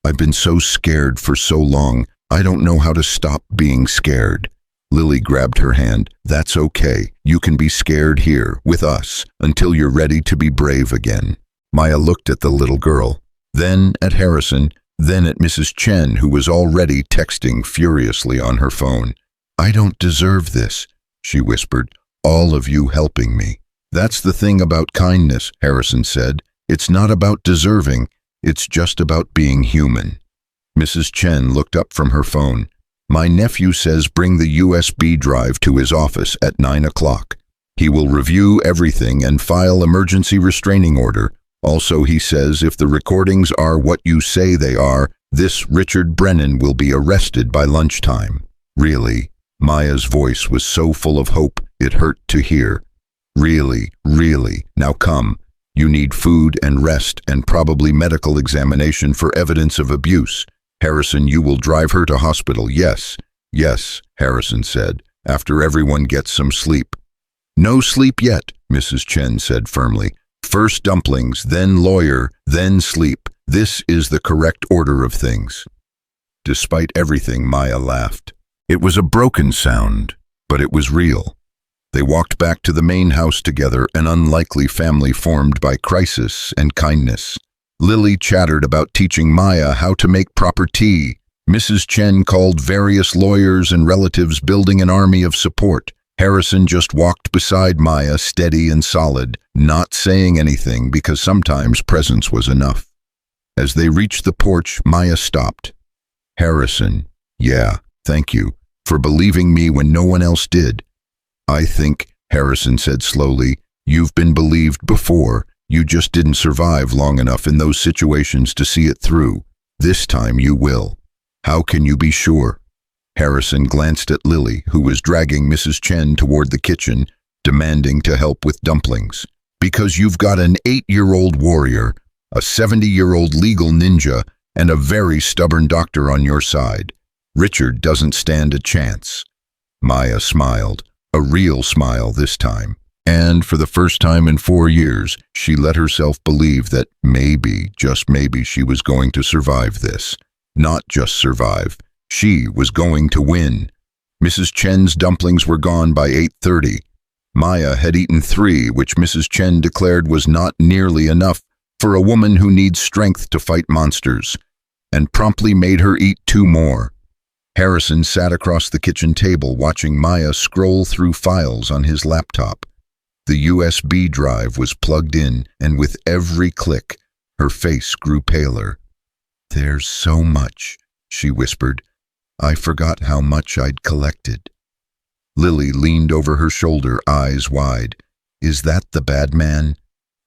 "I've been so scared for so long. I don't know how to stop being scared." Lily grabbed her hand. "That's okay. You can be scared here, with us, until you're ready to be brave again." Maya looked at the little girl, then at Harrison, then at Mrs. Chen, who was already texting furiously on her phone. "I don't deserve this," she whispered. "All of you helping me." "That's the thing about kindness," Harrison said. "It's not about deserving. It's just about being human." Mrs. Chen looked up from her phone. "My nephew says bring the USB drive to his office at 9 o'clock. He will review everything and file emergency restraining order. Also, he says if the recordings are what you say they are, this Richard Brennan will be arrested by lunchtime." "Really?" Maya's voice was so full of hope it hurt to hear. "Really, really. Now come. You need food and rest and probably medical examination for evidence of abuse. Harrison, you will drive her to hospital." "Yes, yes," Harrison said, "after everyone gets some sleep." "No sleep yet," Mrs. Chen said firmly. "First dumplings, then lawyer, then sleep. This is the correct order of things." Despite everything, Maya laughed. It was a broken sound, but it was real. They walked back to the main house together, an unlikely family formed by crisis and kindness. Lily chattered about teaching Maya how to make proper tea. Mrs. Chen called various lawyers and relatives, building an army of support. Harrison just walked beside Maya, steady and solid, not saying anything because sometimes presence was enough. As they reached the porch, Maya stopped. "Harrison, yeah, thank you, for believing me when no one else did." "I think," Harrison said slowly, "you've been believed before. You just didn't survive long enough in those situations to see it through. This time you will." "How can you be sure?" Harrison glanced at Lily, who was dragging Mrs. Chen toward the kitchen, demanding to help with dumplings. "Because you've got an 8-year-old warrior, a 70-year-old legal ninja, and a very stubborn doctor on your side. Richard doesn't stand a chance." Maya smiled, a real smile this time. And for the first time in 4 years, she let herself believe that maybe, just maybe, she was going to survive this. Not just survive. She was going to win. Mrs. Chen's dumplings were gone by 8:30. Maya had eaten 3, which Mrs. Chen declared was not nearly enough for a woman who needs strength to fight monsters, and promptly made her eat 2 more. Harrison sat across the kitchen table watching Maya scroll through files on his laptop. The USB drive was plugged in, and with every click, her face grew paler. "There's so much," she whispered. "I forgot how much I'd collected." Lily leaned over her shoulder, eyes wide. "Is that the bad man?"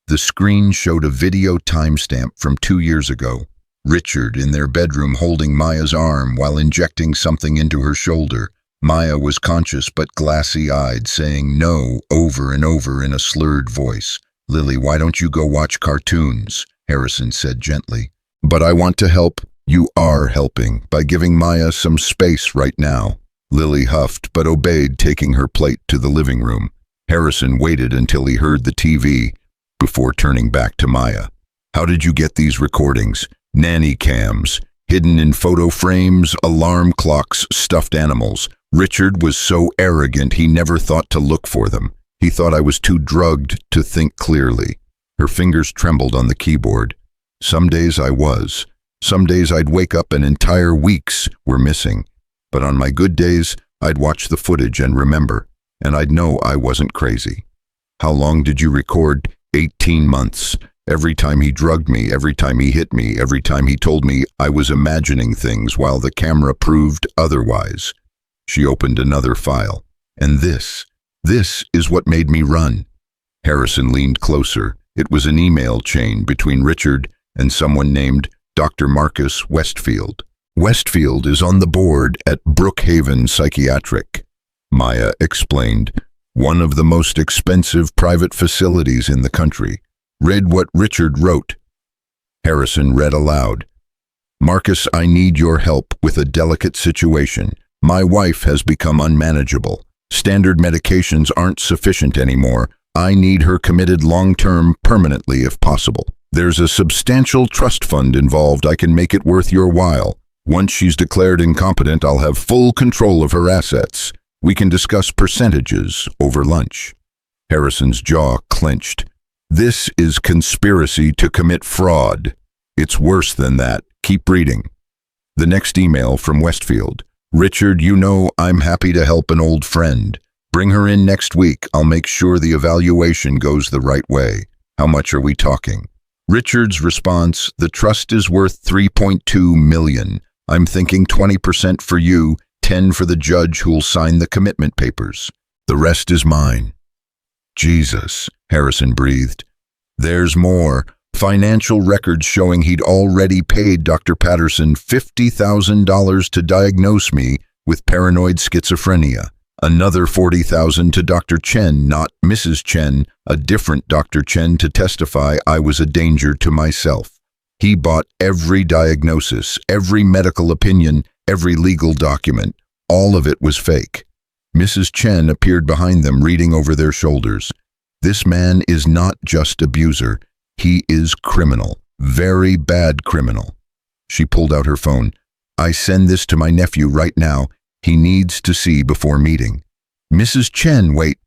The screen showed a video timestamp from 2 years ago. Richard in their bedroom holding Maya's arm while injecting something into her shoulder. Maya was conscious but glassy-eyed, saying no over and over in a slurred voice. "Lily, why don't you go watch cartoons?" Harrison said gently. "But I want to help." "You are helping by giving Maya some space right now." Lily huffed but obeyed, taking her plate to the living room. Harrison waited until he heard the TV before turning back to Maya. "How did you get these recordings?" "Nanny cams, hidden in photo frames, alarm clocks, stuffed animals." Richard was so arrogant he never thought to look for them. He thought I was too drugged to think clearly. Her fingers trembled on the keyboard. Some days I was. Some days I'd wake up and entire weeks were missing. But on my good days, I'd watch the footage and remember, and I'd know I wasn't crazy. "How long did you record?" 18 months. Every time he drugged me, every time he hit me, every time he told me I was imagining things while the camera proved otherwise. She opened another file. "And this is what made me run." Harrison leaned closer. It was an email chain between Richard and someone named Dr. Marcus Westfield. "Westfield is on the board at Brookhaven Psychiatric," Maya explained. "One of the most expensive private facilities in the country." Read what Richard wrote. Harrison read aloud. "Marcus, I need your help with a delicate situation. My wife has become unmanageable. Standard medications aren't sufficient anymore. I need her committed long-term, permanently if possible. There's a substantial trust fund involved. I can make it worth your while. Once she's declared incompetent, I'll have full control of her assets. We can discuss percentages over lunch." Harrison's jaw clenched. "This is conspiracy to commit fraud. It's worse than that. Keep reading." The next email from Westfield. "Richard, you know I'm happy to help an old friend. Bring her in next week. I'll make sure the evaluation goes the right way. How much are we talking?" Richard's response, "The trust is worth $3.2 million. I'm thinking 20% for you, 10 for the judge who'll sign the commitment papers. The rest is mine." "Jesus," Harrison breathed. "There's more. Financial records showing he'd already paid Dr. Patterson $50,000 to diagnose me with paranoid schizophrenia. Another $40,000 to Dr. Chen, not Mrs. Chen, a different Dr. Chen, to testify I was a danger to myself. He bought every diagnosis, every medical opinion, every legal document. All of it was fake." Mrs. Chen appeared behind them, reading over their shoulders. "This man is not just abuser. He is criminal. Very bad criminal." She pulled out her phone. "I send this to my nephew right now. He needs to see before meeting." "Mrs. Chen, wait."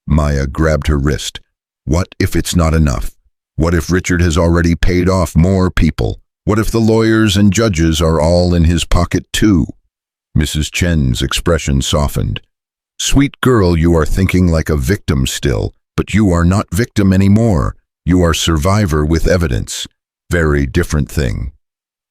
Maya grabbed her wrist. "What if it's not enough? What if Richard has already paid off more people? What if the lawyers and judges are all in his pocket too?" Mrs. Chen's expression softened. "Sweet girl, you are thinking like a victim still, but you are not victim anymore. You are survivor with evidence. Very different thing."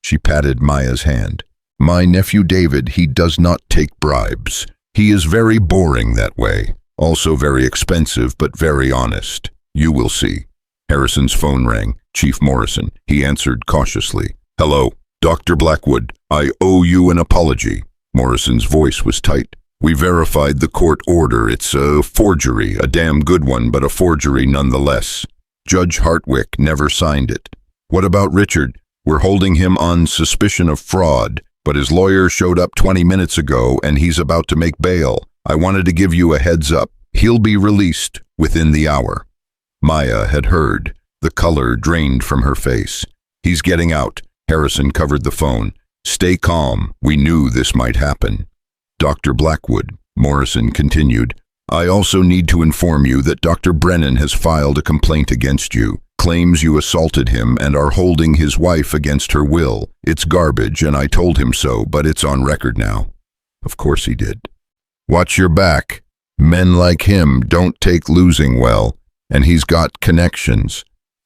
She patted Maya's hand. "My nephew David, he does not take bribes. He is very boring that way. Also very expensive, but very honest. You will see." Harrison's phone rang. Chief Morrison. He answered cautiously. "Hello, Dr. Blackwood. I owe you an apology." Morrison's voice was tight. "We verified the court order. It's a forgery, a damn good one, but a forgery nonetheless. Judge Hartwick never signed it. What about Richard? We're holding him on suspicion of fraud, but his lawyer showed up 20 minutes ago and he's about to make bail. I wanted to give you a heads up. He'll be released within the hour." Maya had heard. The color drained from her face. "He's getting out." Harrison covered the phone. "Stay calm. We knew this might happen." "Dr. Blackwood," Morrison continued, "I also need to inform you that Dr. Brennan has filed a complaint against you. Claims you assaulted him and are holding his wife against her will. It's garbage, and I told him so, but it's on record now." Of course he did. "Watch your back. Men like him don't take losing well, and he's got connections."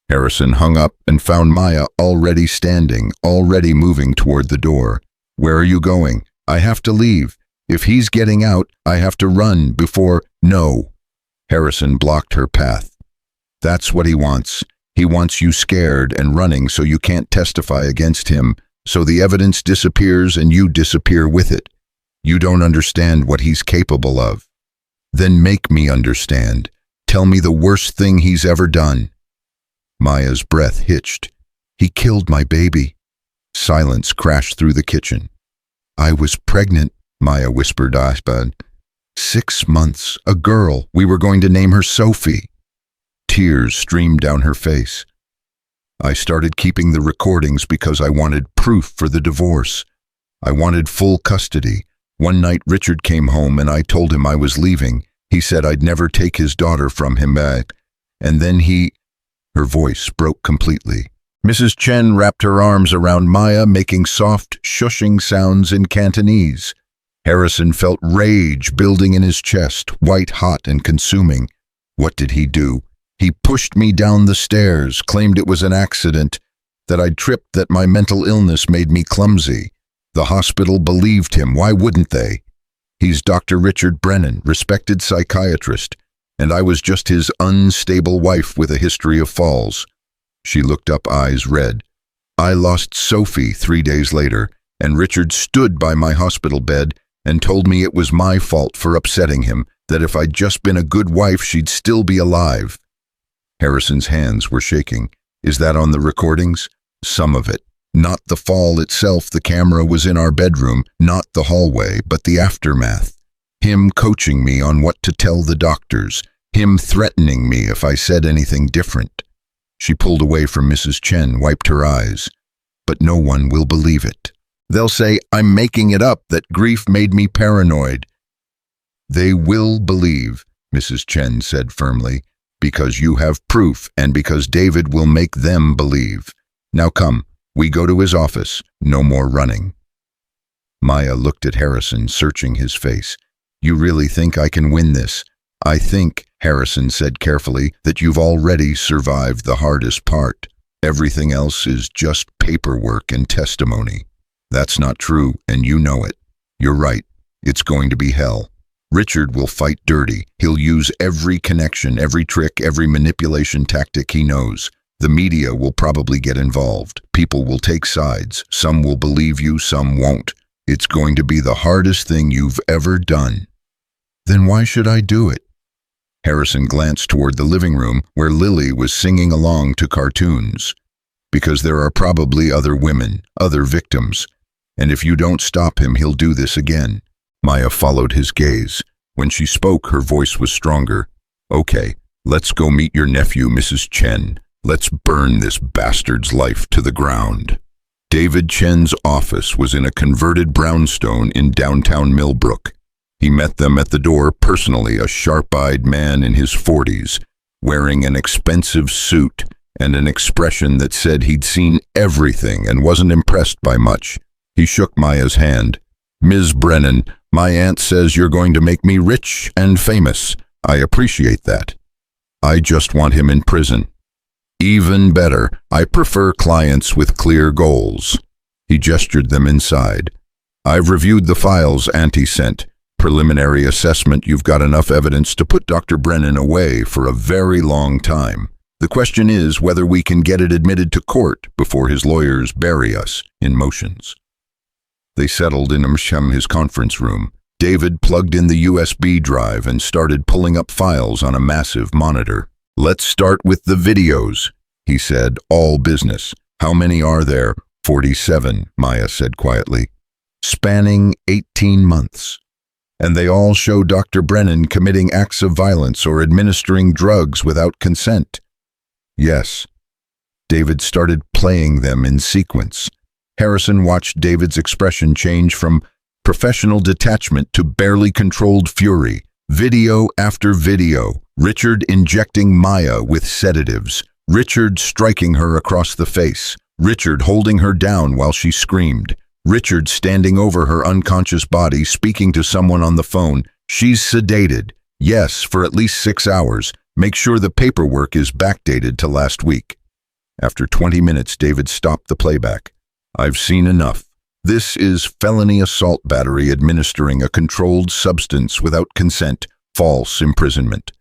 Harrison hung up and found Maya already standing, already moving toward the door. "Where are you going?" "I have to leave. If he's getting out, I have to run before—" "No." Harrison blocked her path. "That's what he wants. He wants you scared and running so you can't testify against him, so the evidence disappears and you disappear with it. You don't understand what he's capable of. Then make me understand. Tell me the worst thing he's ever done." Maya's breath hitched. "He killed my baby." Silence crashed through the kitchen. "I was pregnant," Maya whispered. 6 months, a girl. We were going to name her Sophie." Tears streamed down her face. "I started keeping the recordings because I wanted proof for the divorce. I wanted full custody. One night Richard came home and I told him I was leaving. He said I'd never take his daughter from him back. And then he—" Her voice broke completely. Mrs. Chen wrapped her arms around Maya, making soft, shushing sounds in Cantonese. Harrison felt rage building in his chest, white-hot and consuming. What did he do? He pushed me down the stairs, claimed it was an accident, that I'd tripped, that my mental illness made me clumsy. The hospital believed him. Why wouldn't they? He's Dr. Richard Brennan, respected psychiatrist, and I was just his unstable wife with a history of falls. She looked up, eyes red. I lost Sophie 3 days later, and Richard stood by my hospital bed and told me it was my fault for upsetting him, that if I'd just been a good wife, she'd still be alive. Harrison's hands were shaking. Is that on the recordings? Some of it. Not the fall itself. The camera was in our bedroom, not the hallway, but the aftermath. Him coaching me on what to tell the doctors. Him threatening me if I said anything different. She pulled away from Mrs. Chen, wiped her eyes. But no one will believe it. They'll say I'm making it up, that grief made me paranoid. They will believe, Mrs. Chen said firmly, because you have proof and because David will make them believe. Now come, we go to his office. No more running. Maya looked at Harrison, searching his face. You really think I can win this? I think, Harrison said carefully, that you've already survived the hardest part. Everything else is just paperwork and testimony. That's not true, and you know it. You're right. It's going to be hell. Richard will fight dirty. He'll use every connection, every trick, every manipulation tactic he knows. The media will probably get involved. People will take sides. Some will believe you, some won't. It's going to be the hardest thing you've ever done. Then why should I do it? Harrison glanced toward the living room where Lily was singing along to cartoons. Because there are probably other women, other victims. And if you don't stop him, he'll do this again. Maya followed his gaze. When she spoke, her voice was stronger. Okay, let's go meet your nephew, Mrs. Chen. Let's burn this bastard's life to the ground. David Chen's office was in a converted brownstone in downtown Millbrook. He met them at the door personally, a sharp-eyed man in his 40s, wearing an expensive suit and an expression that said he'd seen everything and wasn't impressed by much. He shook Maya's hand. Ms. Brennan, my aunt says you're going to make me rich and famous. I appreciate that. I just want him in prison. Even better, I prefer clients with clear goals. He gestured them inside. I've reviewed the files Auntie sent. Preliminary assessment, you've got enough evidence to put Dr. Brennan away for a very long time. The question is whether we can get it admitted to court before his lawyers bury us in motions. They settled in his conference room. David plugged in the USB drive and started pulling up files on a massive monitor. Let's start with the videos, he said, all business. How many are there? 47, Maya said quietly. Spanning 18 months. And they all show Dr. Brennan committing acts of violence or administering drugs without consent. Yes. David started playing them in sequence. Harrison watched David's expression change from professional detachment to barely controlled fury. Video after video. Richard injecting Maya with sedatives. Richard striking her across the face. Richard holding her down while she screamed. Richard standing over her unconscious body, speaking to someone on the phone. She's sedated. Yes, for at least 6 hours. Make sure the paperwork is backdated to last week. After 20 minutes, David stopped the playback. I've seen enough. This is felony assault battery administering a controlled substance without consent, false imprisonment.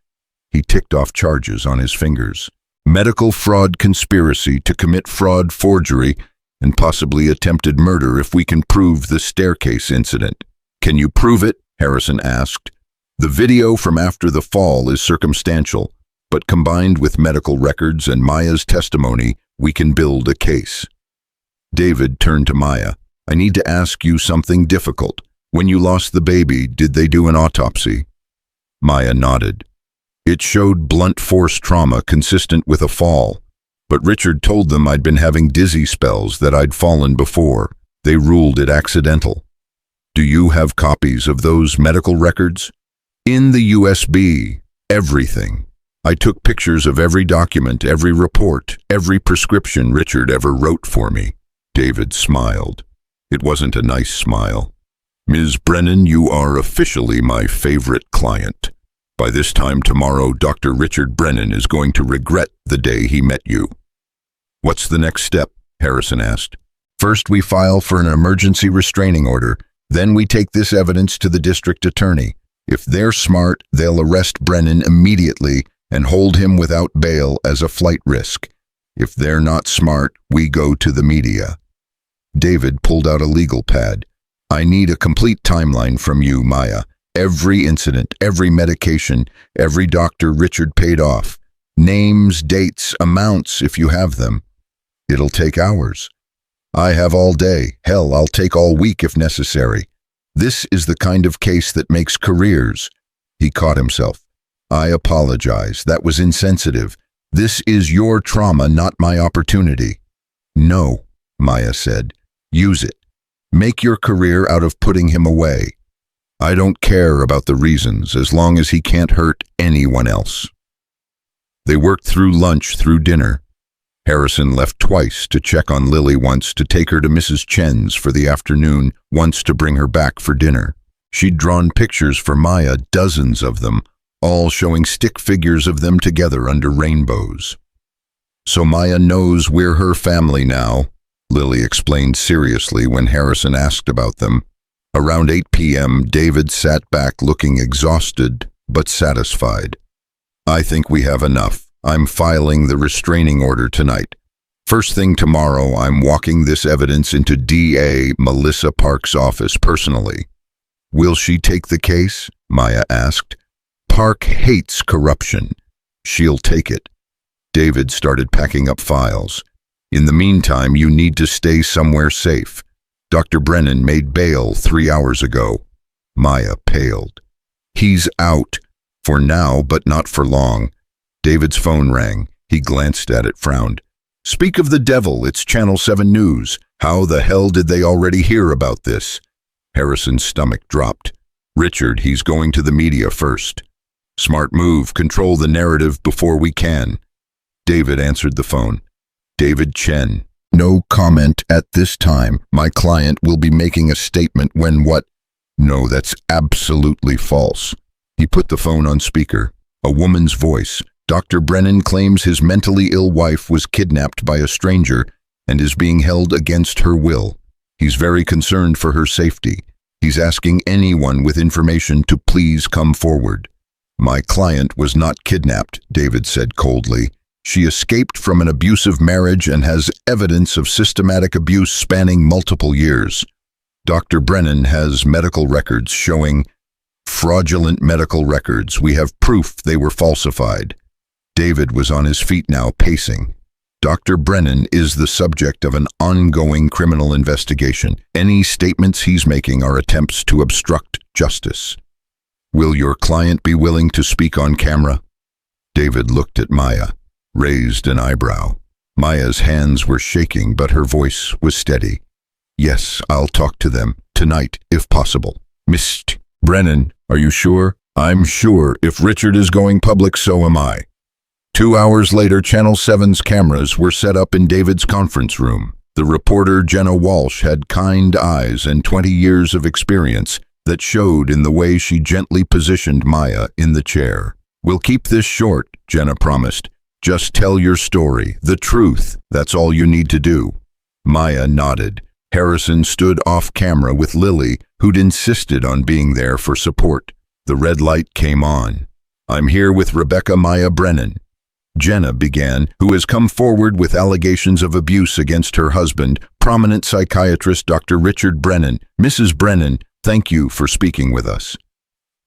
He ticked off charges on his fingers. medical fraud conspiracy to commit fraud, forgery, and possibly attempted murder if we can prove the staircase incident. Can you prove it? Harrison asked. The video from after the fall is circumstantial, but combined with medical records and Maya's testimony, we can build a case. David turned to Maya. I need to ask you something difficult. When you lost the baby, did they do an autopsy? Maya nodded. It showed blunt force trauma consistent with a fall, but Richard told them I'd been having dizzy spells, that I'd fallen before. They ruled it accidental. Do you have copies of those medical records? In the USB, everything. I took pictures of every document, every report, every prescription Richard ever wrote for me. David smiled. It wasn't a nice smile. Ms. Brennan, you are officially my favorite client. By this time tomorrow, Dr. Richard Brennan is going to regret the day he met you. What's the next step? Harrison asked. First, we file for an emergency restraining order. Then we take this evidence to the district attorney. If they're smart, they'll arrest Brennan immediately and hold him without bail as a flight risk. If they're not smart, we go to the media. David pulled out a legal pad. I need a complete timeline from you, Maya. Every incident, every medication, every doctor Richard paid off. Names, dates, amounts, if you have them. It'll take hours. I have all day. Hell, I'll take all week if necessary. This is the kind of case that makes careers. He caught himself. I apologize. That was insensitive. This is your trauma, not my opportunity. No, Maya said. Use it. Make your career out of putting him away. I don't care about the reasons, as long as he can't hurt anyone else. They worked through lunch, through dinner. Harrison left twice, to check on Lily once, to take her to Mrs. Chen's for the afternoon, once to bring her back for dinner. She'd drawn pictures for Maya, dozens of them, all showing stick figures of them together under rainbows. So Maya knows we're her family now, Lily explained seriously when Harrison asked about them. Around 8 p.m., David sat back looking exhausted but satisfied. I think we have enough. I'm filing the restraining order tonight. First thing tomorrow, I'm walking this evidence into DA Melissa Park's office personally. Will she take the case? Maya asked. Park hates corruption. She'll take it. David started packing up files. In the meantime, you need to stay somewhere safe. Dr. Brennan made bail 3 hours ago. Maya paled. He's out. For now, but not for long. David's phone rang. He glanced at it, frowned. Speak of the devil, it's Channel 7 News. How the hell did they already hear about this? Harrison's stomach dropped. Richard, he's going to the media first. Smart move, control the narrative before we can. David answered the phone. David Chen. No comment at this time. My client will be making a statement when what? No, that's absolutely false. He put the phone on speaker. A woman's voice. Dr. Brennan claims his mentally ill wife was kidnapped by a stranger and is being held against her will. He's very concerned for her safety. He's asking anyone with information to please come forward. My client was not kidnapped, David said coldly. She escaped from an abusive marriage and has evidence of systematic abuse spanning multiple years. Dr. Brennan has medical records showing fraudulent medical records. We have proof they were falsified. David was on his feet now, pacing. Dr. Brennan is the subject of an ongoing criminal investigation. Any statements he's making are attempts to obstruct justice. Will your client be willing to speak on camera? David looked at Maya, raised an eyebrow. Maya's hands were shaking, but her voice was steady. Yes, I'll talk to them, tonight, if possible. Mr. Brennan, are you sure? I'm sure. If Richard is going public, so am I. 2 hours later, Channel 7's cameras were set up in David's conference room. The reporter, Jenna Walsh, had kind eyes and 20 years of experience that showed in the way she gently positioned Maya in the chair. We'll keep this short, Jenna promised. Just tell your story, the truth. That's all you need to do. Maya nodded. Harrison stood off camera with Lily, who'd insisted on being there for support. The red light came on. I'm here with Rebecca Maya Brennan. Jenna began, who has come forward with allegations of abuse against her husband, prominent psychiatrist Dr. Richard Brennan. Mrs. Brennan, thank you for speaking with us.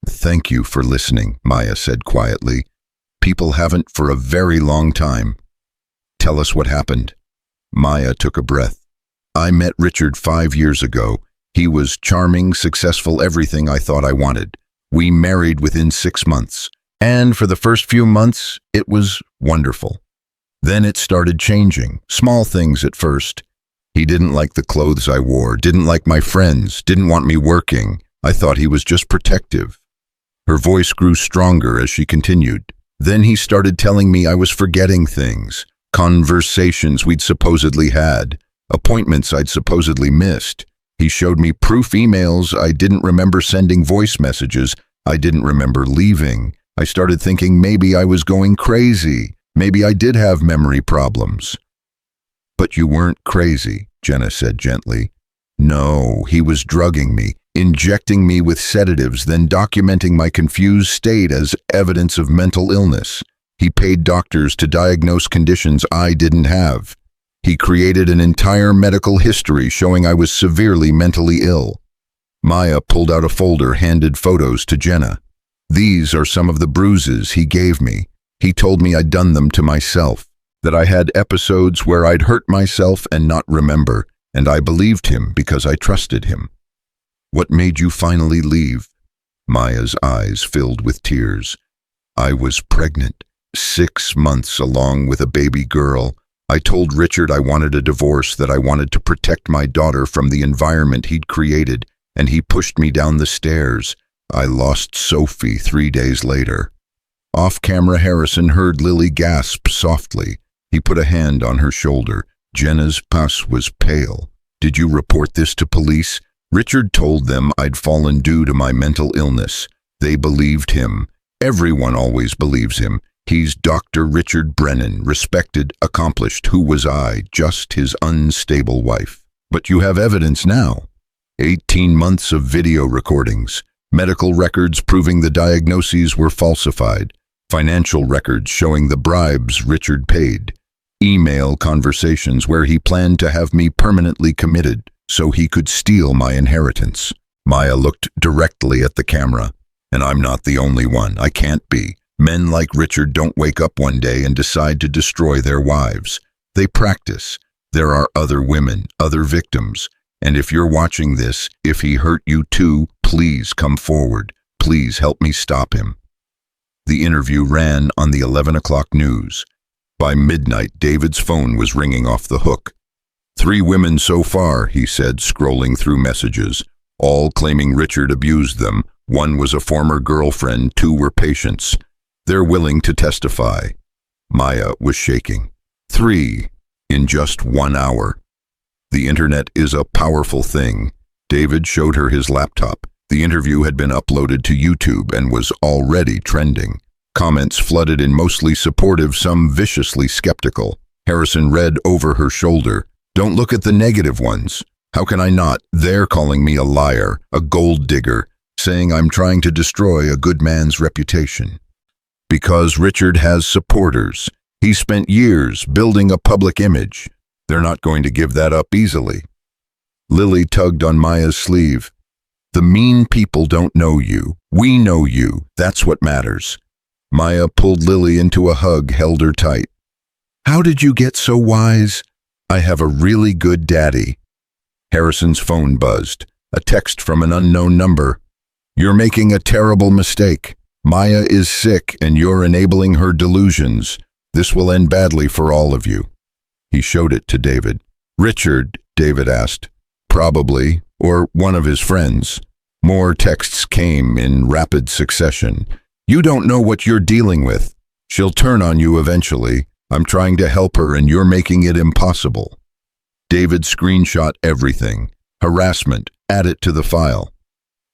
Thank you for listening, Maya said quietly. People haven't for a very long time. Tell us what happened. Maya took a breath. I met Richard 5 years ago. He was charming, successful, everything I thought I wanted. We married within 6 months. And for the first few months, it was wonderful. Then it started changing, small things at first. He didn't like the clothes I wore, didn't like my friends, didn't want me working. I thought he was just protective. Her voice grew stronger as she continued. Then he started telling me I was forgetting things, conversations we'd supposedly had, appointments I'd supposedly missed. He showed me proof emails I didn't remember sending, voice messages I didn't remember leaving. I started thinking maybe I was going crazy. Maybe I did have memory problems. But you weren't crazy, Jenna said gently. No, he was drugging me, injecting me with sedatives, then documenting my confused state as evidence of mental illness. He paid doctors to diagnose conditions I didn't have. He created an entire medical history showing I was severely mentally ill. Maya pulled out a folder, handed photos to Jenna. These are some of the bruises he gave me. He told me I'd done them to myself, that I had episodes where I'd hurt myself and not remember, and I believed him because I trusted him. What made you finally leave? Maya's eyes filled with tears. I was pregnant, 6 months along with a baby girl. I told Richard I wanted a divorce, that I wanted to protect my daughter from the environment he'd created, and he pushed me down the stairs. I lost Sophie 3 days later. Off-camera, Harrison heard Lily gasp softly. He put a hand on her shoulder. Jenna's face was pale. Did you report this to police? Richard told them I'd fallen due to my mental illness. They believed him. Everyone always believes him. He's Dr. Richard Brennan, respected, accomplished. Who was I? Just his unstable wife. But you have evidence now. 18 months of video recordings. Medical records proving the diagnoses were falsified. Financial records showing the bribes Richard paid. Email conversations where he planned to have me permanently committed so he could steal my inheritance. Maya looked directly at the camera. And I'm not the only one. I can't be. Men like Richard don't wake up one day and decide to destroy their wives. They practice. There are other women, other victims. And if you're watching this, if he hurt you too, please come forward. Please help me stop him. The interview ran on the 11 o'clock news. By midnight, David's phone was ringing off the hook. 3 women so far, he said, scrolling through messages, all claiming Richard abused them. 1 was a former girlfriend, 2 were patients. They're willing to testify. Maya was shaking. 3 in just 1 hour. The internet is a powerful thing. David showed her his laptop. The interview had been uploaded to YouTube and was already trending. Comments flooded in, mostly supportive, some viciously skeptical. Harrison read over her shoulder. Don't look at the negative ones. How can I not? They're calling me a liar, a gold digger, saying I'm trying to destroy a good man's reputation. Because Richard has supporters. He spent years building a public image. They're not going to give that up easily. Lily tugged on Maya's sleeve. The mean people don't know you. We know you. That's what matters. Maya pulled Lily into a hug, held her tight. How did you get so wise? I have a really good daddy. Harrison's phone buzzed. A text from an unknown number. You're making a terrible mistake. Maya is sick and you're enabling her delusions. This will end badly for all of you. He showed it to David. Richard, David asked. Probably, or one of his friends. More texts came in rapid succession. You don't know what you're dealing with. She'll turn on you eventually. I'm trying to help her and you're making it impossible. David screenshot everything. Harassment. Add it to the file.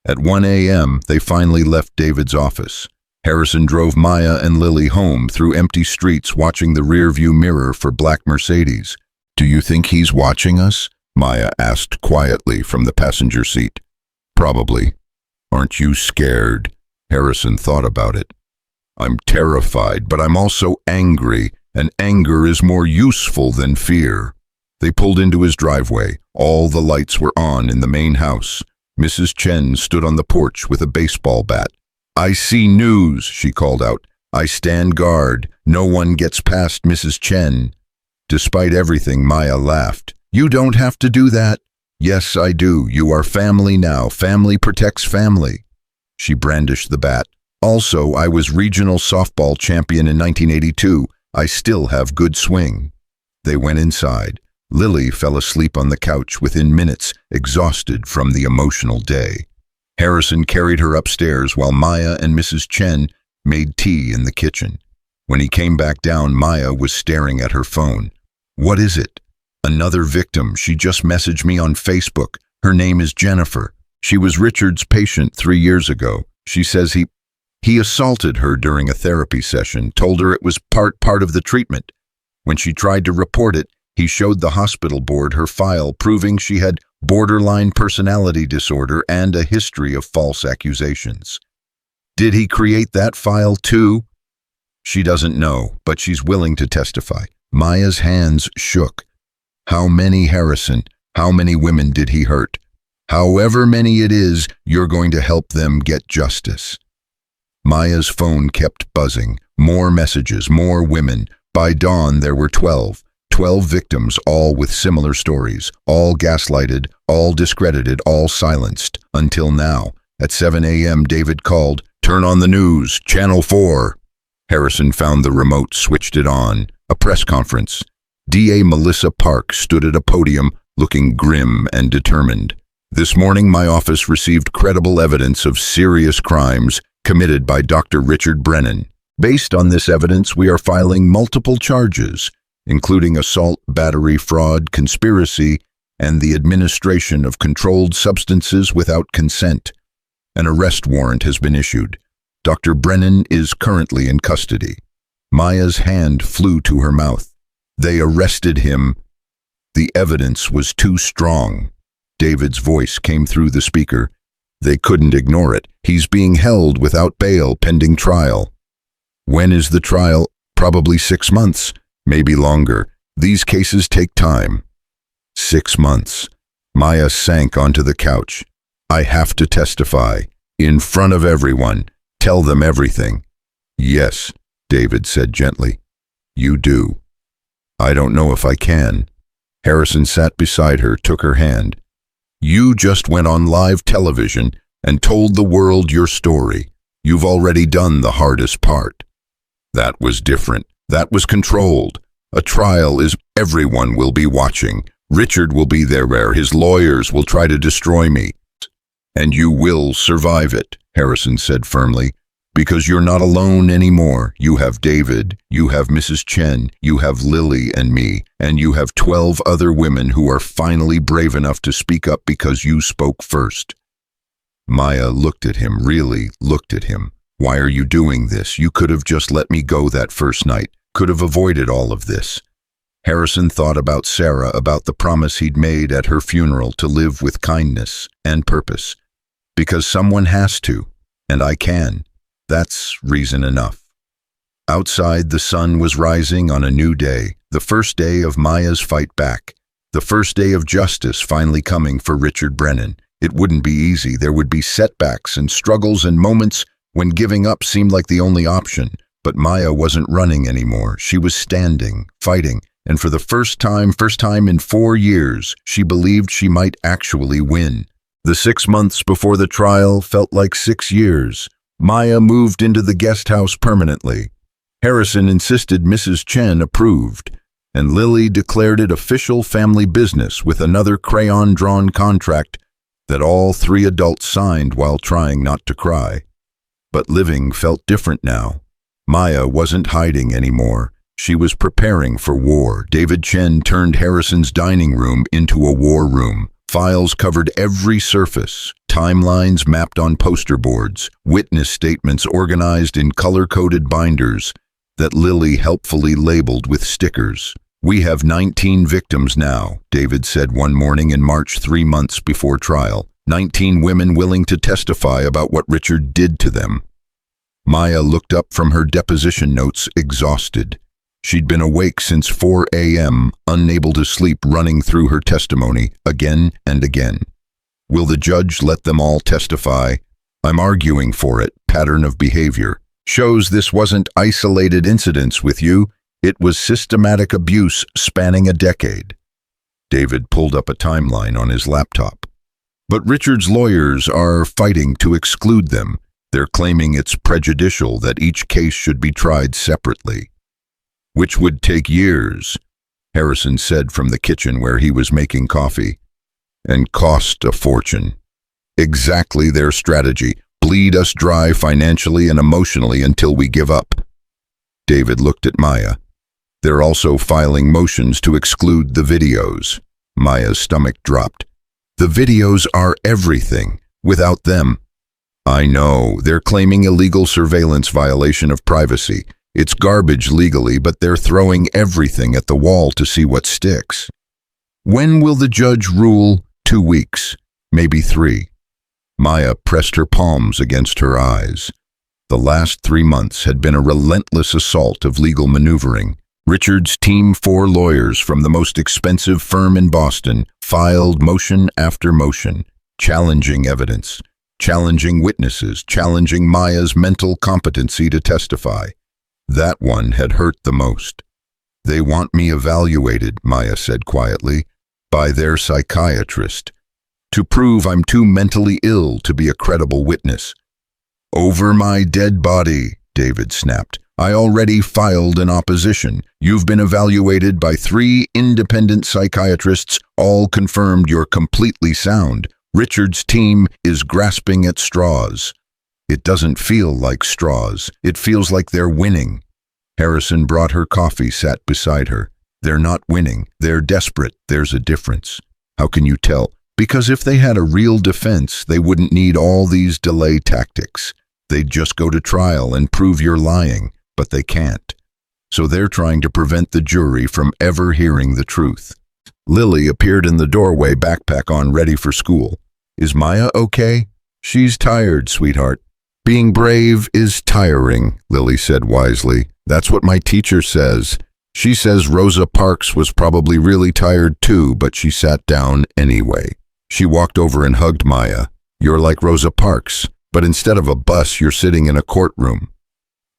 At 1 a.m., they finally left David's office. Harrison drove Maya and Lily home through empty streets, watching the rearview mirror for black Mercedes. Do you think he's watching us? Maya asked quietly from the passenger seat. Probably. Aren't you scared? Harrison thought about it. I'm terrified, but I'm also angry, and anger is more useful than fear. They pulled into his driveway. All the lights were on in the main house. Mrs. Chen stood on the porch with a baseball bat. "I see news," she called out. "I stand guard. No one gets past Mrs. Chen." Despite everything, Maya laughed. "You don't have to do that." "Yes, I do. You are family now. Family protects family." She brandished the bat. "Also, I was regional softball champion in 1982. I still have good swing." They went inside. Lily fell asleep on the couch within minutes, exhausted from the emotional day. Harrison carried her upstairs while Maya and Mrs. Chen made tea in the kitchen. When he came back down, Maya was staring at her phone. "What is it?" "Another victim. She just messaged me on Facebook. Her name is Jennifer. She was Richard's patient 3 years ago. She says he assaulted her during a therapy session, told her it was part of the treatment. When she tried to report it, he showed the hospital board her file proving she had borderline personality disorder and a history of false accusations. Did he create that file too? She doesn't know, but she's willing to testify." Maya's hands shook. "How many, Harrison? How many women did he hurt? However many it is, you're going to help them get justice." Maya's phone kept buzzing. More messages, more women. By dawn, there were 12. 12 victims, all with similar stories, all gaslighted, all discredited, all silenced. Until now. At 7 a.m., David called, "Turn on the news, Channel 4. Harrison found the remote, switched it on. A press conference. DA Melissa Park stood at a podium, looking grim and determined. "This morning, my office received credible evidence of serious crimes committed by Dr. Richard Brennan. Based on this evidence, we are filing multiple charges, including assault, battery, fraud, conspiracy, and the administration of controlled substances without consent. An arrest warrant has been issued. Dr. Brennan is currently in custody." Maya's hand flew to her mouth. "They arrested him. The evidence was too strong." David's voice came through the speaker. "They couldn't ignore it. He's being held without bail pending trial." "When is the trial?" "Probably 6 months, maybe longer. These cases take time." 6 months. Maya sank onto the couch. "I have to testify. In front of everyone. Tell them everything." "Yes," David said gently. "You do." "I don't know if I can." Harrison sat beside her, took her hand. "You just went on live television and told the world your story. You've already done the hardest part." "That was different. That was controlled. A trial is everyone will be watching. Richard will be there where his lawyers will try to destroy me. And you will survive it," Harrison said firmly, "because you're not alone anymore. You have David, you have Mrs. Chen, you have Lily and me, and you have 12 other women who are finally brave enough to speak up because you spoke first." Maya looked at him, really looked at him. "Why are you doing this? You could have just let me go that first night, could have avoided all of this." Harrison thought about Sarah, about the promise he'd made at her funeral to live with kindness and purpose. "Because someone has to, and I can. That's reason enough." Outside, the sun was rising on a new day, the first day of Maya's fight back, the first day of justice finally coming for Richard Brennan. It wouldn't be easy. There would be setbacks and struggles and moments when giving up seemed like the only option. But Maya wasn't running anymore. She was standing, fighting, and for the first time in 4 years, she believed she might actually win. The 6 months before the trial felt like 6 years. Maya moved into the guest house permanently. Harrison insisted Mrs. Chen approved, and Lily declared it official family business with another crayon-drawn contract that all 3 adults signed while trying not to cry. But living felt different now. Maya wasn't hiding anymore. She was preparing for war. David Chen turned Harrison's dining room into a war room. Files covered every surface, timelines mapped on poster boards, witness statements organized in color-coded binders that Lily helpfully labeled with stickers. "We have 19 victims now," David said one morning in March, 3 months before trial. 19 women willing to testify about what Richard did to them. Maya looked up from her deposition notes, exhausted. She'd been awake since 4 a.m., unable to sleep, running through her testimony again and again. Will the judge let them all testify? I'm arguing for it. Pattern of behavior. Shows this wasn't isolated incidents with you. It was systematic abuse spanning a decade. David pulled up a timeline on his laptop. But Richard's lawyers are fighting to exclude them. They're claiming it's prejudicial, that each case should be tried separately. Which would take years, Harrison said from the kitchen where he was making coffee, and cost a fortune. Exactly their strategy. Bleed us dry financially and emotionally until we give up. David looked at Maya. They're also filing motions to exclude the videos. Maya's stomach dropped. The videos are everything. Without them. I know, they're claiming illegal surveillance, violation of privacy. It's garbage legally, but they're throwing everything at the wall to see what sticks. When will the judge rule? 2 weeks, maybe 3. Maya pressed her palms against her eyes. The last 3 months had been a relentless assault of legal maneuvering. Richard's team, 4 lawyers from the most expensive firm in Boston, filed motion after motion, challenging evidence, challenging witnesses, challenging Maya's mental competency to testify. That one had hurt the most. They want me evaluated, Maya said quietly, by their psychiatrist, to prove I'm too mentally ill to be a credible witness. Over my dead body, David snapped. I already filed an opposition. You've been evaluated by 3 independent psychiatrists, all confirmed you're completely sound. Richard's team is grasping at straws. It doesn't feel like straws. It feels like they're winning. Harrison brought her coffee, sat beside her. They're not winning. They're desperate. There's a difference. How can you tell? Because if they had a real defense, they wouldn't need all these delay tactics. They'd just go to trial and prove you're lying, but they can't. So they're trying to prevent the jury from ever hearing the truth. Lily appeared in the doorway, backpack on, ready for school. Is Maya okay? She's tired, sweetheart. Being brave is tiring, Lily said wisely. That's what my teacher says. She says Rosa Parks was probably really tired too, but she sat down anyway. She walked over and hugged Maya. You're like Rosa Parks, but instead of a bus, you're sitting in a courtroom.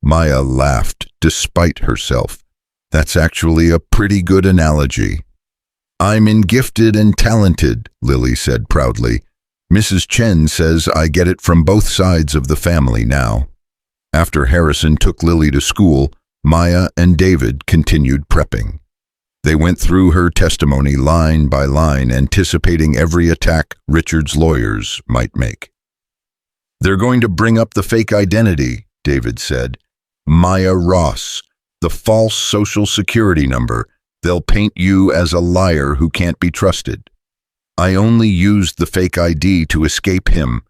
Maya laughed, despite herself. That's actually a pretty good analogy. I'm gifted and talented, Lily said proudly. Mrs. Chen says I get it from both sides of the family now. After Harrison took Lily to school, Maya and David continued prepping. They went through her testimony line by line, anticipating every attack Richard's lawyers might make. They're going to bring up the fake identity, David said. Maya Ross, the false social security number. They'll paint you as a liar who can't be trusted. I only used the fake ID to escape him.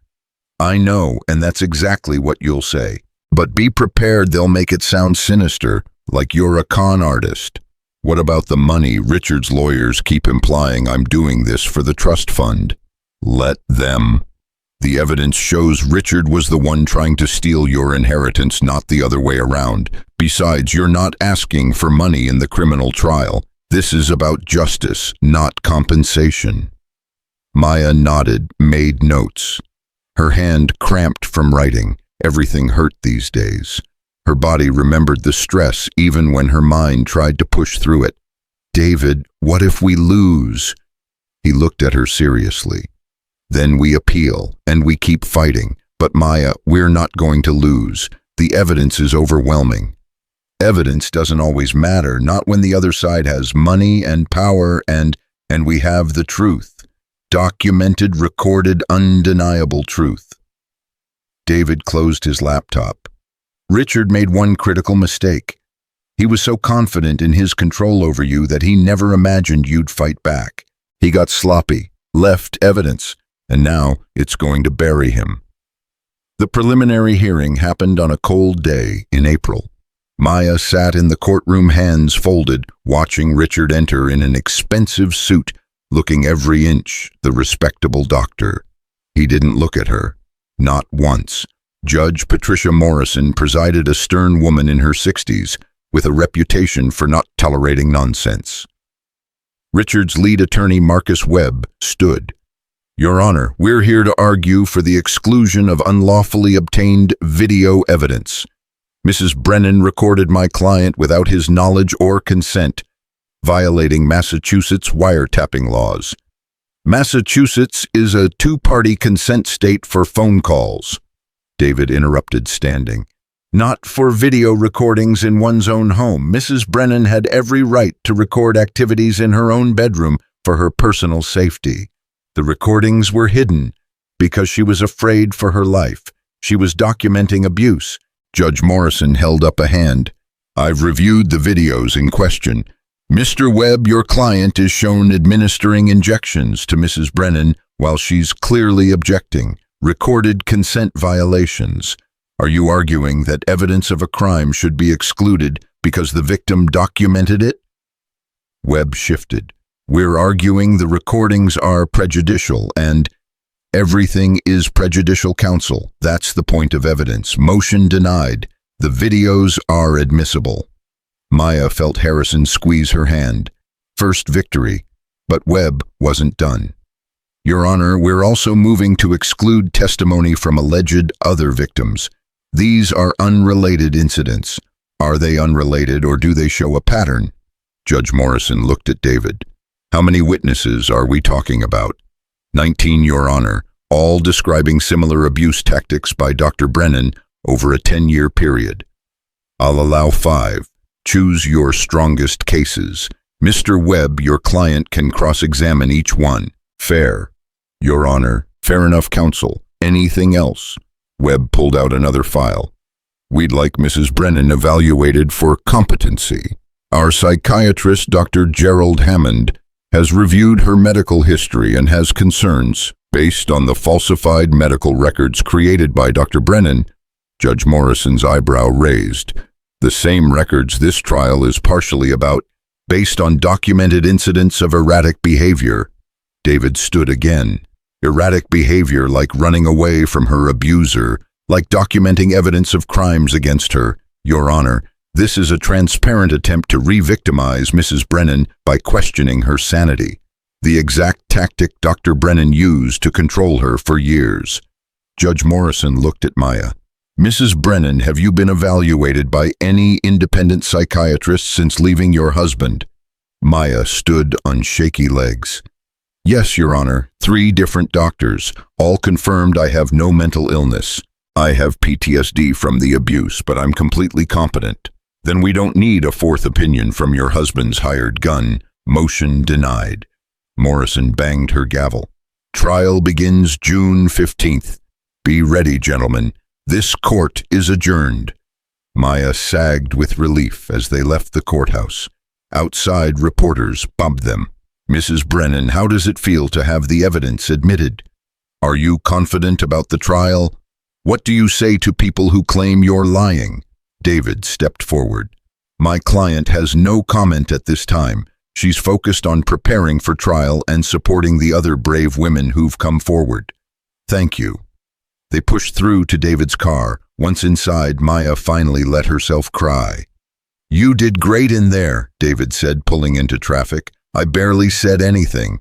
I know, and that's exactly what you'll say. But be prepared, they'll make it sound sinister, like you're a con artist. What about the money? Richard's lawyers keep implying I'm doing this for the trust fund. Let them. The evidence shows Richard was the one trying to steal your inheritance, not the other way around. Besides, you're not asking for money in the criminal trial. This is about justice, not compensation. Maya nodded, made notes. Her hand cramped from writing. Everything hurt these days. Her body remembered the stress even when her mind tried to push through it. David, what if we lose? He looked at her seriously. Then we appeal, and we keep fighting. But Maya, we're not going to lose. The evidence is overwhelming. Evidence doesn't always matter, not when the other side has money and power and we have the truth. Documented, recorded, undeniable truth. David closed his laptop. Richard made one critical mistake. He was so confident in his control over you that he never imagined you'd fight back. He got sloppy, left evidence, and now it's going to bury him. The preliminary hearing happened on a cold day in April. Maya sat in the courtroom, hands folded, watching Richard enter in an expensive suit, looking every inch the respectable doctor. He didn't look at her. Not once. Judge Patricia Morrison presided, a stern woman in her 60s with a reputation for not tolerating nonsense. Richard's lead attorney, Marcus Webb, stood. Your Honor, we're here to argue for the exclusion of unlawfully obtained video evidence. Mrs. Brennan recorded my client without his knowledge or consent, violating Massachusetts wiretapping laws. Massachusetts is a two-party consent state for phone calls. David interrupted, standing. Not for video recordings in one's own home. Mrs. Brennan had every right to record activities in her own bedroom for her personal safety. The recordings were hidden because she was afraid for her life. She was documenting abuse. Judge Morrison held up a hand. I've reviewed the videos in question. Mr. Webb, your client is shown administering injections to Mrs. Brennan while she's clearly objecting. Recorded consent violations. Are you arguing that evidence of a crime should be excluded because the victim documented it? Webb shifted. We're arguing the recordings are prejudicial, and everything is prejudicial, counsel. That's the point of evidence. Motion denied. The videos are admissible. Maya felt Harrison squeeze her hand. First victory, but Webb wasn't done. Your Honor, we're also moving to exclude testimony from alleged other victims. These are unrelated incidents. Are they unrelated, or do they show a pattern? Judge Morrison looked at David. How many witnesses are we talking about? 19, Your Honor, all describing similar abuse tactics by Dr. Brennan over a 10-year period. I'll allow 5. Choose your strongest cases. Mr. Webb, your client can cross-examine each one. Fair. Your Honor, fair enough, counsel. Anything else? Webb pulled out another file. We'd like Mrs. Brennan evaluated for competency. Our psychiatrist, Dr. Gerald Hammond, has reviewed her medical history and has concerns. Based on the falsified medical records created by Dr. Brennan, Judge Morrison's eyebrow raised. The same records this trial is partially about, based on documented incidents of erratic behavior. David stood again. Erratic behavior, like running away from her abuser, like documenting evidence of crimes against her. Your Honor, this is a transparent attempt to re-victimize Mrs. Brennan by questioning her sanity. The exact tactic Dr. Brennan used to control her for years. Judge Morrison looked at Maya. Mrs. Brennan, have you been evaluated by any independent psychiatrist since leaving your husband? Maya stood on shaky legs. Yes, Your Honor, 3 different doctors, all confirmed I have no mental illness. I have PTSD from the abuse, but I'm completely competent. Then we don't need a 4th opinion from your husband's hired gun. Motion denied. Morrison banged her gavel. Trial begins June 15th. Be ready, gentlemen. This court is adjourned. Maya sagged with relief as they left the courthouse. Outside, reporters bumped them. Mrs. Brennan, how does it feel to have the evidence admitted? Are you confident about the trial? What do you say to people who claim you're lying? David stepped forward. My client has no comment at this time. She's focused on preparing for trial and supporting the other brave women who've come forward. Thank you. They pushed through to David's car. Once inside, Maya finally let herself cry. You did great in there, David said, pulling into traffic. I barely said anything.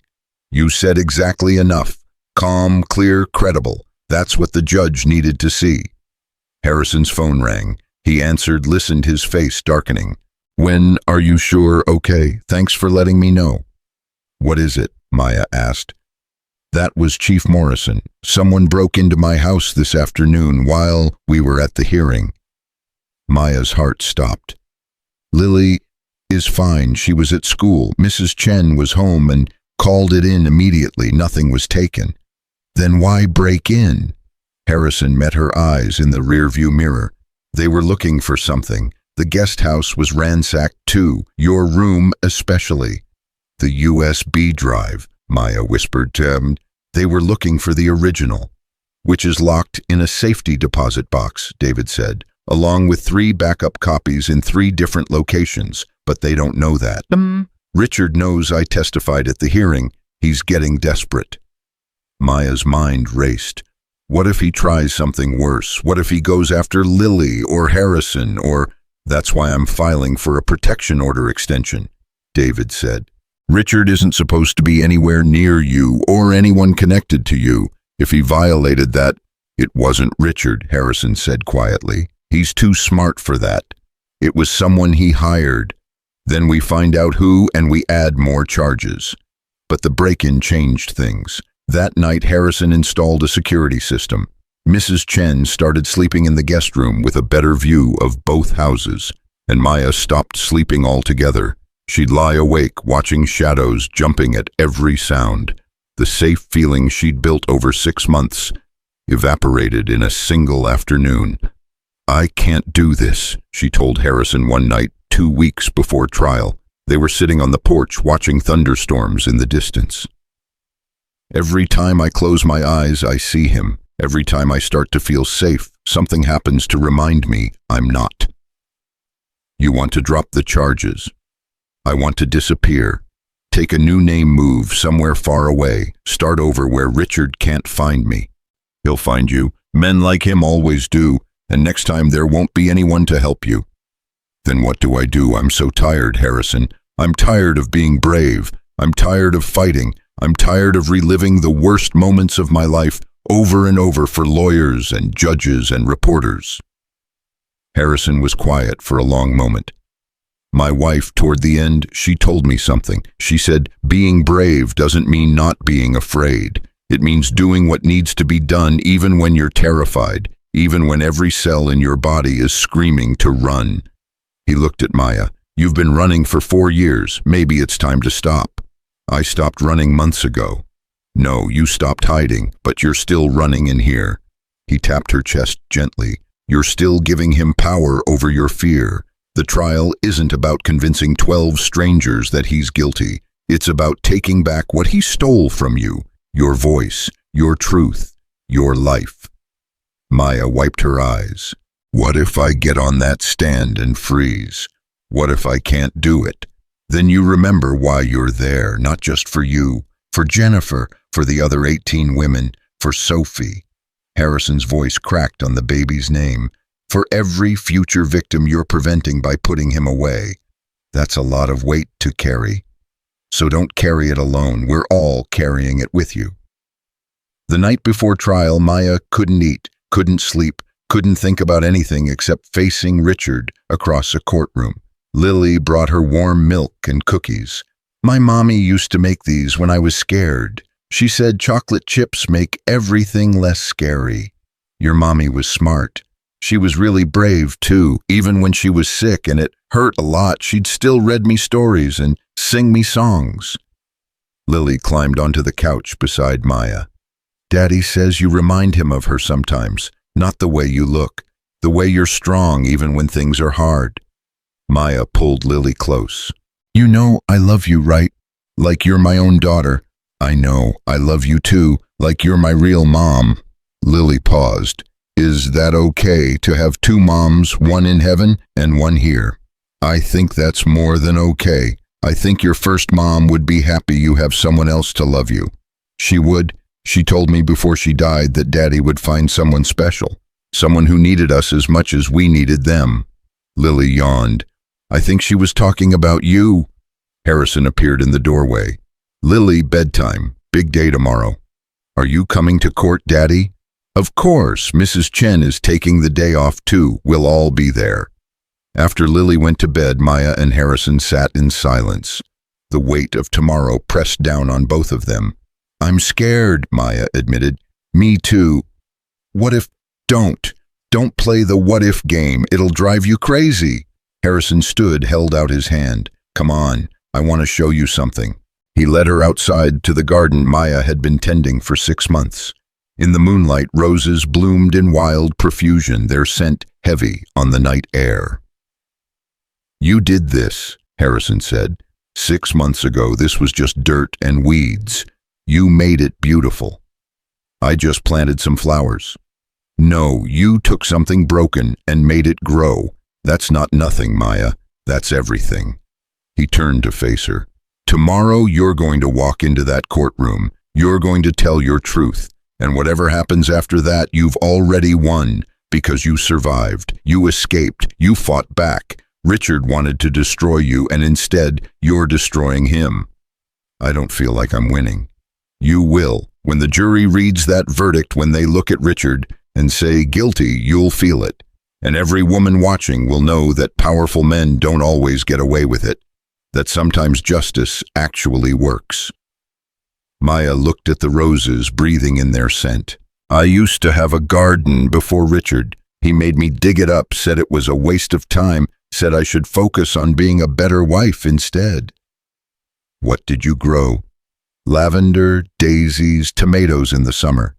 You said exactly enough. Calm, clear, credible. That's what the judge needed to see. Harrison's phone rang. He answered, listened, his face darkening. When are you sure? Okay, thanks for letting me know. What is it? Maya asked. That was Chief Morrison. Someone broke into my house this afternoon while we were at the hearing. Maya's heart stopped. Lily is fine. She was at school. Mrs. Chen was home and called it in immediately. Nothing was taken. Then why break in? Harrison met her eyes in the rearview mirror. They were looking for something. The guest house was ransacked too, your room especially. The USB drive, Maya whispered to him. They were looking for the original, which is locked in a safety deposit box, David said, along with 3 backup copies in 3 different locations, but they don't know that. Richard knows I testified at the hearing. He's getting desperate. Maya's mind raced. What if he tries something worse? What if he goes after Lily or Harrison or... That's why I'm filing for a protection order extension, David said. Richard isn't supposed to be anywhere near you or anyone connected to you. If he violated that, it wasn't Richard, Harrison said quietly. He's too smart for that. It was someone he hired. Then we find out who and we add more charges. But the break-in changed things. That night, Harrison installed a security system. Mrs. Chen started sleeping in the guest room with a better view of both houses, and Maya stopped sleeping altogether. She'd lie awake, watching shadows jumping at every sound. The safe feeling she'd built over 6 months evaporated in a single afternoon. I can't do this, she told Harrison one night, 2 weeks before trial. They were sitting on the porch watching thunderstorms in the distance. Every time I close my eyes, I see him. Every time I start to feel safe, something happens to remind me I'm not. You want to drop the charges. I want to disappear. Take a new name move somewhere far away. Start over where Richard can't find me. He'll find you. Men like him always do. And next time there won't be anyone to help you. Then what do? I'm so tired, Harrison. I'm tired of being brave. I'm tired of fighting. I'm tired of reliving the worst moments of my life over and over for lawyers and judges and reporters. Harrison was quiet for a long moment. My wife, toward the end, she told me something. She said, being brave doesn't mean not being afraid. It means doing what needs to be done even when you're terrified, even when every cell in your body is screaming to run. He looked at Maya. You've been running for 4 years. Maybe it's time to stop. I stopped running months ago. No, you stopped hiding, but you're still running in here. He tapped her chest gently. You're still giving him power over your fear. The trial isn't about convincing 12 strangers that he's guilty. It's about taking back what he stole from you. Your voice, your truth, your life. Maya wiped her eyes. What if I get on that stand and freeze? What if I can't do it? Then you remember why you're there, not just for you, for Jennifer, for the other 18 women, for Sophie. Harrison's voice cracked on the baby's name. For every future victim you're preventing by putting him away. That's a lot of weight to carry. So don't carry it alone. We're all carrying it with you. The night before trial, Maya couldn't eat, couldn't sleep, couldn't think about anything except facing Richard across a courtroom. Lily brought her warm milk and cookies. My mommy used to make these when I was scared. She said chocolate chips make everything less scary. Your mommy was smart. She was really brave, too. Even when she was sick and it hurt a lot, she'd still read me stories and sing me songs. Lily climbed onto the couch beside Maya. Daddy says you remind him of her sometimes, not the way you look, the way you're strong even when things are hard. Maya pulled Lily close. You know I love you, right? Like you're my own daughter. I know, I love you too, like you're my real mom. Lily paused. Is that okay to have 2 moms, one in heaven and one here? I think that's more than okay. I think your first mom would be happy you have someone else to love you. She would. She told me before she died that Daddy would find someone special, someone who needed us as much as we needed them. Lily yawned. I think she was talking about you. Harrison appeared in the doorway. Lily, bedtime. Big day tomorrow. Are you coming to court, Daddy? Of course, Mrs. Chen is taking the day off too. We'll all be there. After Lily went to bed, Maya and Harrison sat in silence. The weight of tomorrow pressed down on both of them. I'm scared, Maya admitted. Me too. What if... Don't play the what if game. It'll drive you crazy. Harrison stood, held out his hand. Come on, I want to show you something. He led her outside to the garden Maya had been tending for 6 months. In the moonlight, roses bloomed in wild profusion, their scent heavy on the night air. You did this, Harrison said. 6 months ago, this was just dirt and weeds. You made it beautiful. I just planted some flowers. No, you took something broken and made it grow. That's not nothing, Maya. That's everything. He turned to face her. Tomorrow, you're going to walk into that courtroom. You're going to tell your truth. And whatever happens after that, you've already won, because you survived, you escaped, you fought back. Richard wanted to destroy you, and instead, you're destroying him. I don't feel like I'm winning. You will. When the jury reads that verdict, when they look at Richard and say guilty, you'll feel it. And every woman watching will know that powerful men don't always get away with it, that sometimes justice actually works. Maya looked at the roses, breathing in their scent. I used to have a garden before Richard. He made me dig it up, said it was a waste of time, said I should focus on being a better wife instead. What did you grow? Lavender, daisies, tomatoes in the summer.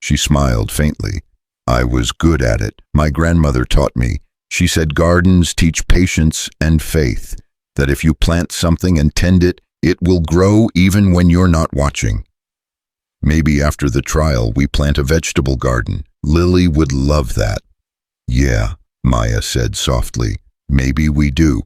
She smiled faintly. I was good at it. My grandmother taught me. She said gardens teach patience and faith, that if you plant something and tend it, it will grow even when you're not watching. Maybe after the trial we plant a vegetable garden. Lily would love that. Yeah, Maya said softly. Maybe we do.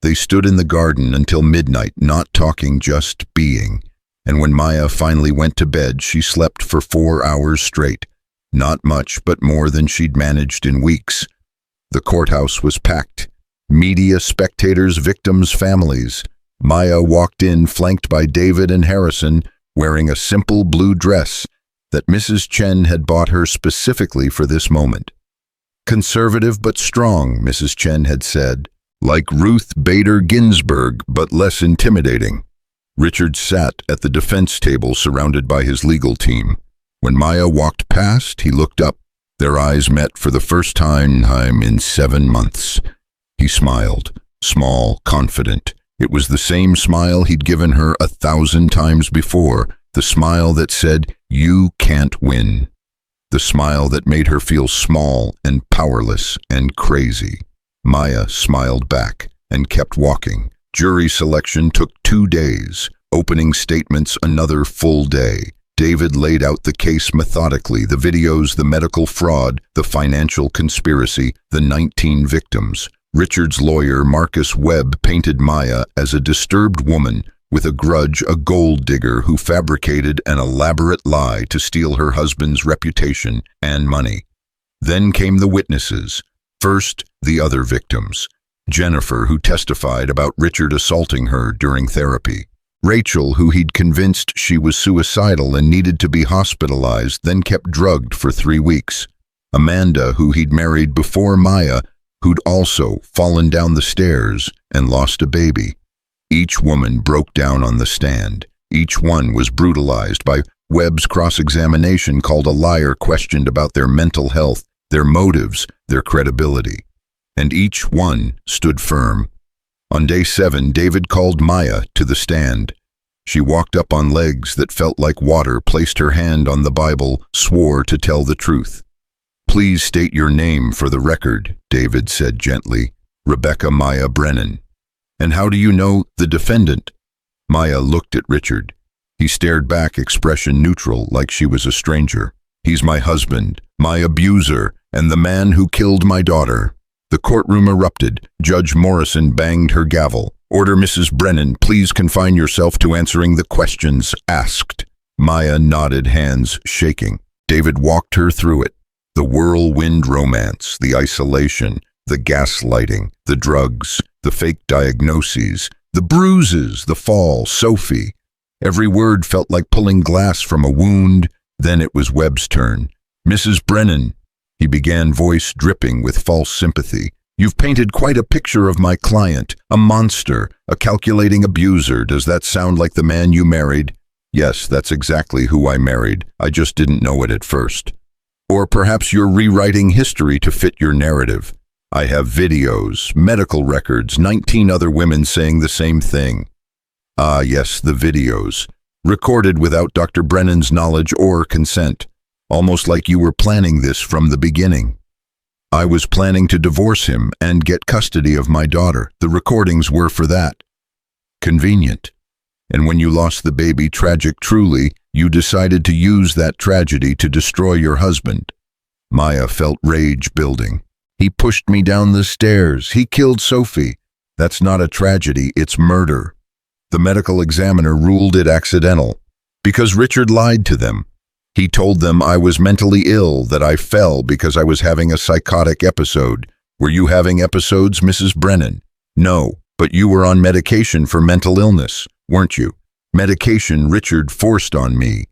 They stood in the garden until midnight, not talking, just being. And when Maya finally went to bed, she slept for 4 hours straight. Not much, but more than she'd managed in weeks. The courthouse was packed. Media, spectators, victims, families. Maya walked in, flanked by David and Harrison, wearing a simple blue dress that Mrs. Chen had bought her specifically for this moment. Conservative but strong, Mrs. Chen had said, like Ruth Bader Ginsburg, but less intimidating. Richard sat at the defense table surrounded by his legal team. When Maya walked past, he looked up. Their eyes met for the first time in 7 months. He smiled, small, confident. It was the same smile he'd given her 1,000 times before, the smile that said, "You can't win." The smile that made her feel small and powerless and crazy. Maya smiled back and kept walking. Jury selection took 2 days, opening statements another full day. David laid out the case methodically, the videos, the medical fraud, the financial conspiracy, the 19 victims. Richard's lawyer, Marcus Webb, painted Maya as a disturbed woman with a grudge, a gold digger who fabricated an elaborate lie to steal her husband's reputation and money. Then came the witnesses. First, the other victims. Jennifer, who testified about Richard assaulting her during therapy. Rachel, who he'd convinced she was suicidal and needed to be hospitalized, then kept drugged for 3 weeks. Amanda, who he'd married before Maya, who'd also fallen down the stairs and lost a baby. Each woman broke down on the stand. Each one was brutalized by Webb's cross-examination, called a liar, questioned about their mental health, their motives, their credibility. And each one stood firm. On day 7, David called Maya to the stand. She walked up on legs that felt like water, placed her hand on the Bible, swore to tell the truth. Please state your name for the record, David said gently. Rebecca Maya Brennan. And how do you know the defendant? Maya looked at Richard. He stared back, expression neutral, like she was a stranger. He's my husband, my abuser, and the man who killed my daughter. The courtroom erupted. Judge Morrison banged her gavel. Order, Mrs. Brennan, please confine yourself to answering the questions asked. Maya nodded, hands shaking. David walked her through it. The whirlwind romance, the isolation, the gaslighting, the drugs, the fake diagnoses, the bruises, the fall, Sophie. Every word felt like pulling glass from a wound. Then it was Webb's turn. Mrs. Brennan, he began, voice dripping with false sympathy. You've painted quite a picture of my client, a monster, a calculating abuser. Does that sound like the man you married? Yes, that's exactly who I married. I just didn't know it at first. Or perhaps you're rewriting history to fit your narrative. I have videos, medical records, 19 other women saying the same thing. Ah, yes, the videos. Recorded without Dr. Brennan's knowledge or consent. Almost like you were planning this from the beginning. I was planning to divorce him and get custody of my daughter. The recordings were for that. Convenient. And when you lost the baby, tragic truly, you decided to use that tragedy to destroy your husband. Maya felt rage building. He pushed me down the stairs. He killed Sophie. That's not a tragedy, it's murder. The medical examiner ruled it accidental. Because Richard lied to them. He told them I was mentally ill, that I fell because I was having a psychotic episode. Were you having episodes, Mrs. Brennan? No, but you were on medication for mental illness, weren't you? Medication Richard forced on me.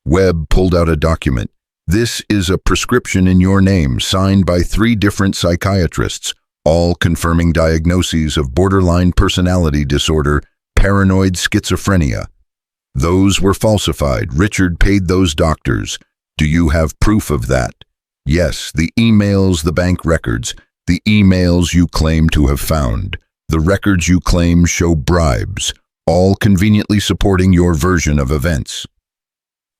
Webb pulled out a document. This is a prescription in your name, signed by 3 different psychiatrists, all confirming diagnoses of borderline personality disorder, paranoid schizophrenia. Those were falsified. Richard paid those doctors. Do you have proof of that? Yes, the emails, the bank records, the emails you claim to have found. The records you claim show bribes, all conveniently supporting your version of events.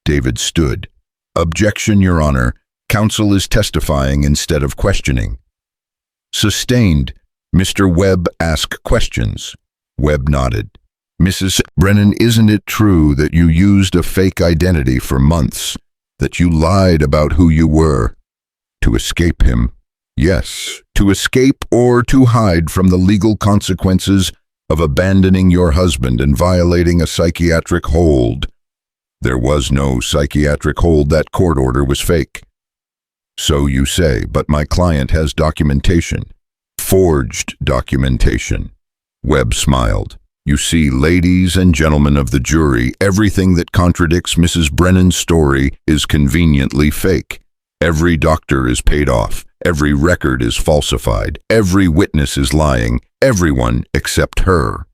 David stood. Objection, Your Honor. Counsel is testifying instead of questioning. Sustained. Mr. Webb, ask questions. Webb nodded. Mrs. Brennan, isn't it true that you used a fake identity for months, that you lied about who you were? To escape him? Yes, to escape or to hide from the legal consequences of abandoning your husband and violating a psychiatric hold. There was no psychiatric hold. That court order was fake. So you say, but my client has documentation. Forged documentation. Webb smiled. You see, ladies and gentlemen of the jury, everything that contradicts Mrs. Brennan's story is conveniently fake. Every doctor is paid off. Every record is falsified. Every witness is lying. Everyone except her.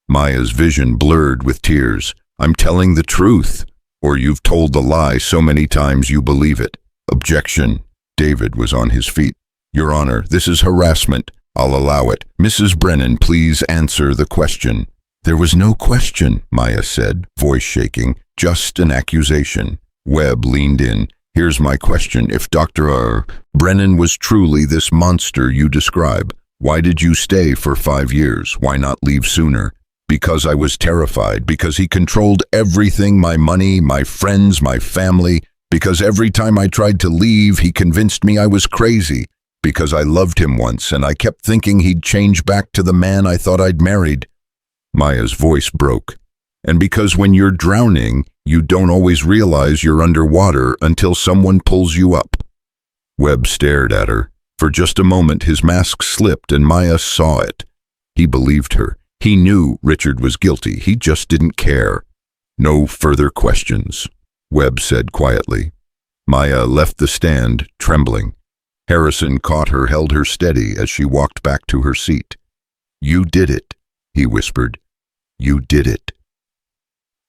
Maya's vision blurred with tears. I'm telling the truth, or you've told the lie so many times you believe it. Objection. David was on his feet. Your Honor, this is harassment. I'll allow it. Mrs. Brennan, please answer the question. There was no question, Maya said, voice shaking. Just an accusation. Webb leaned in. Here's my question. If Dr. Brennan was truly this monster you describe, why did you stay for 5 years? Why not leave sooner? Because I was terrified. Because he controlled everything, my money, my friends, my family. Because every time I tried to leave, he convinced me I was crazy. Because I loved him once, and I kept thinking he'd change back to the man I thought I'd married. Maya's voice broke. And because when you're drowning, you don't always realize you're underwater until someone pulls you up. Webb stared at her. For just a moment, his mask slipped and Maya saw it. He believed her. He knew Richard was guilty. He just didn't care. No further questions, Webb said quietly. Maya left the stand, trembling. Harrison caught her, held her steady as she walked back to her seat. You did it, he whispered. You did it.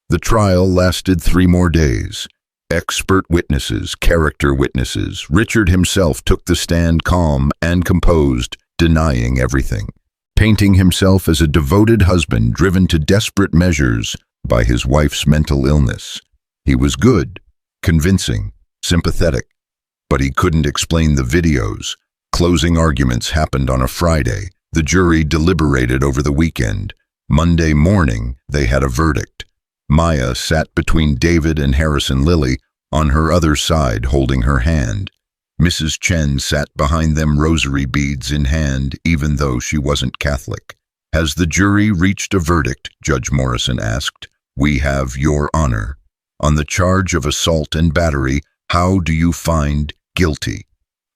The trial lasted 3 more days. Expert witnesses, character witnesses. Richard himself took the stand calm and composed, denying everything, painting himself as a devoted husband driven to desperate measures by his wife's mental illness. He was good, convincing, sympathetic, but he couldn't explain the videos. Closing arguments happened on a Friday. The jury deliberated over the weekend. Monday morning, they had a verdict. Maya sat between David and Harrison Lilly, on her other side holding her hand. Mrs. Chen sat behind them, rosary beads in hand, even though she wasn't Catholic. Has the jury reached a verdict? Judge Morrison asked. We have, Your Honor. On the charge of assault and battery, how do you find guilty?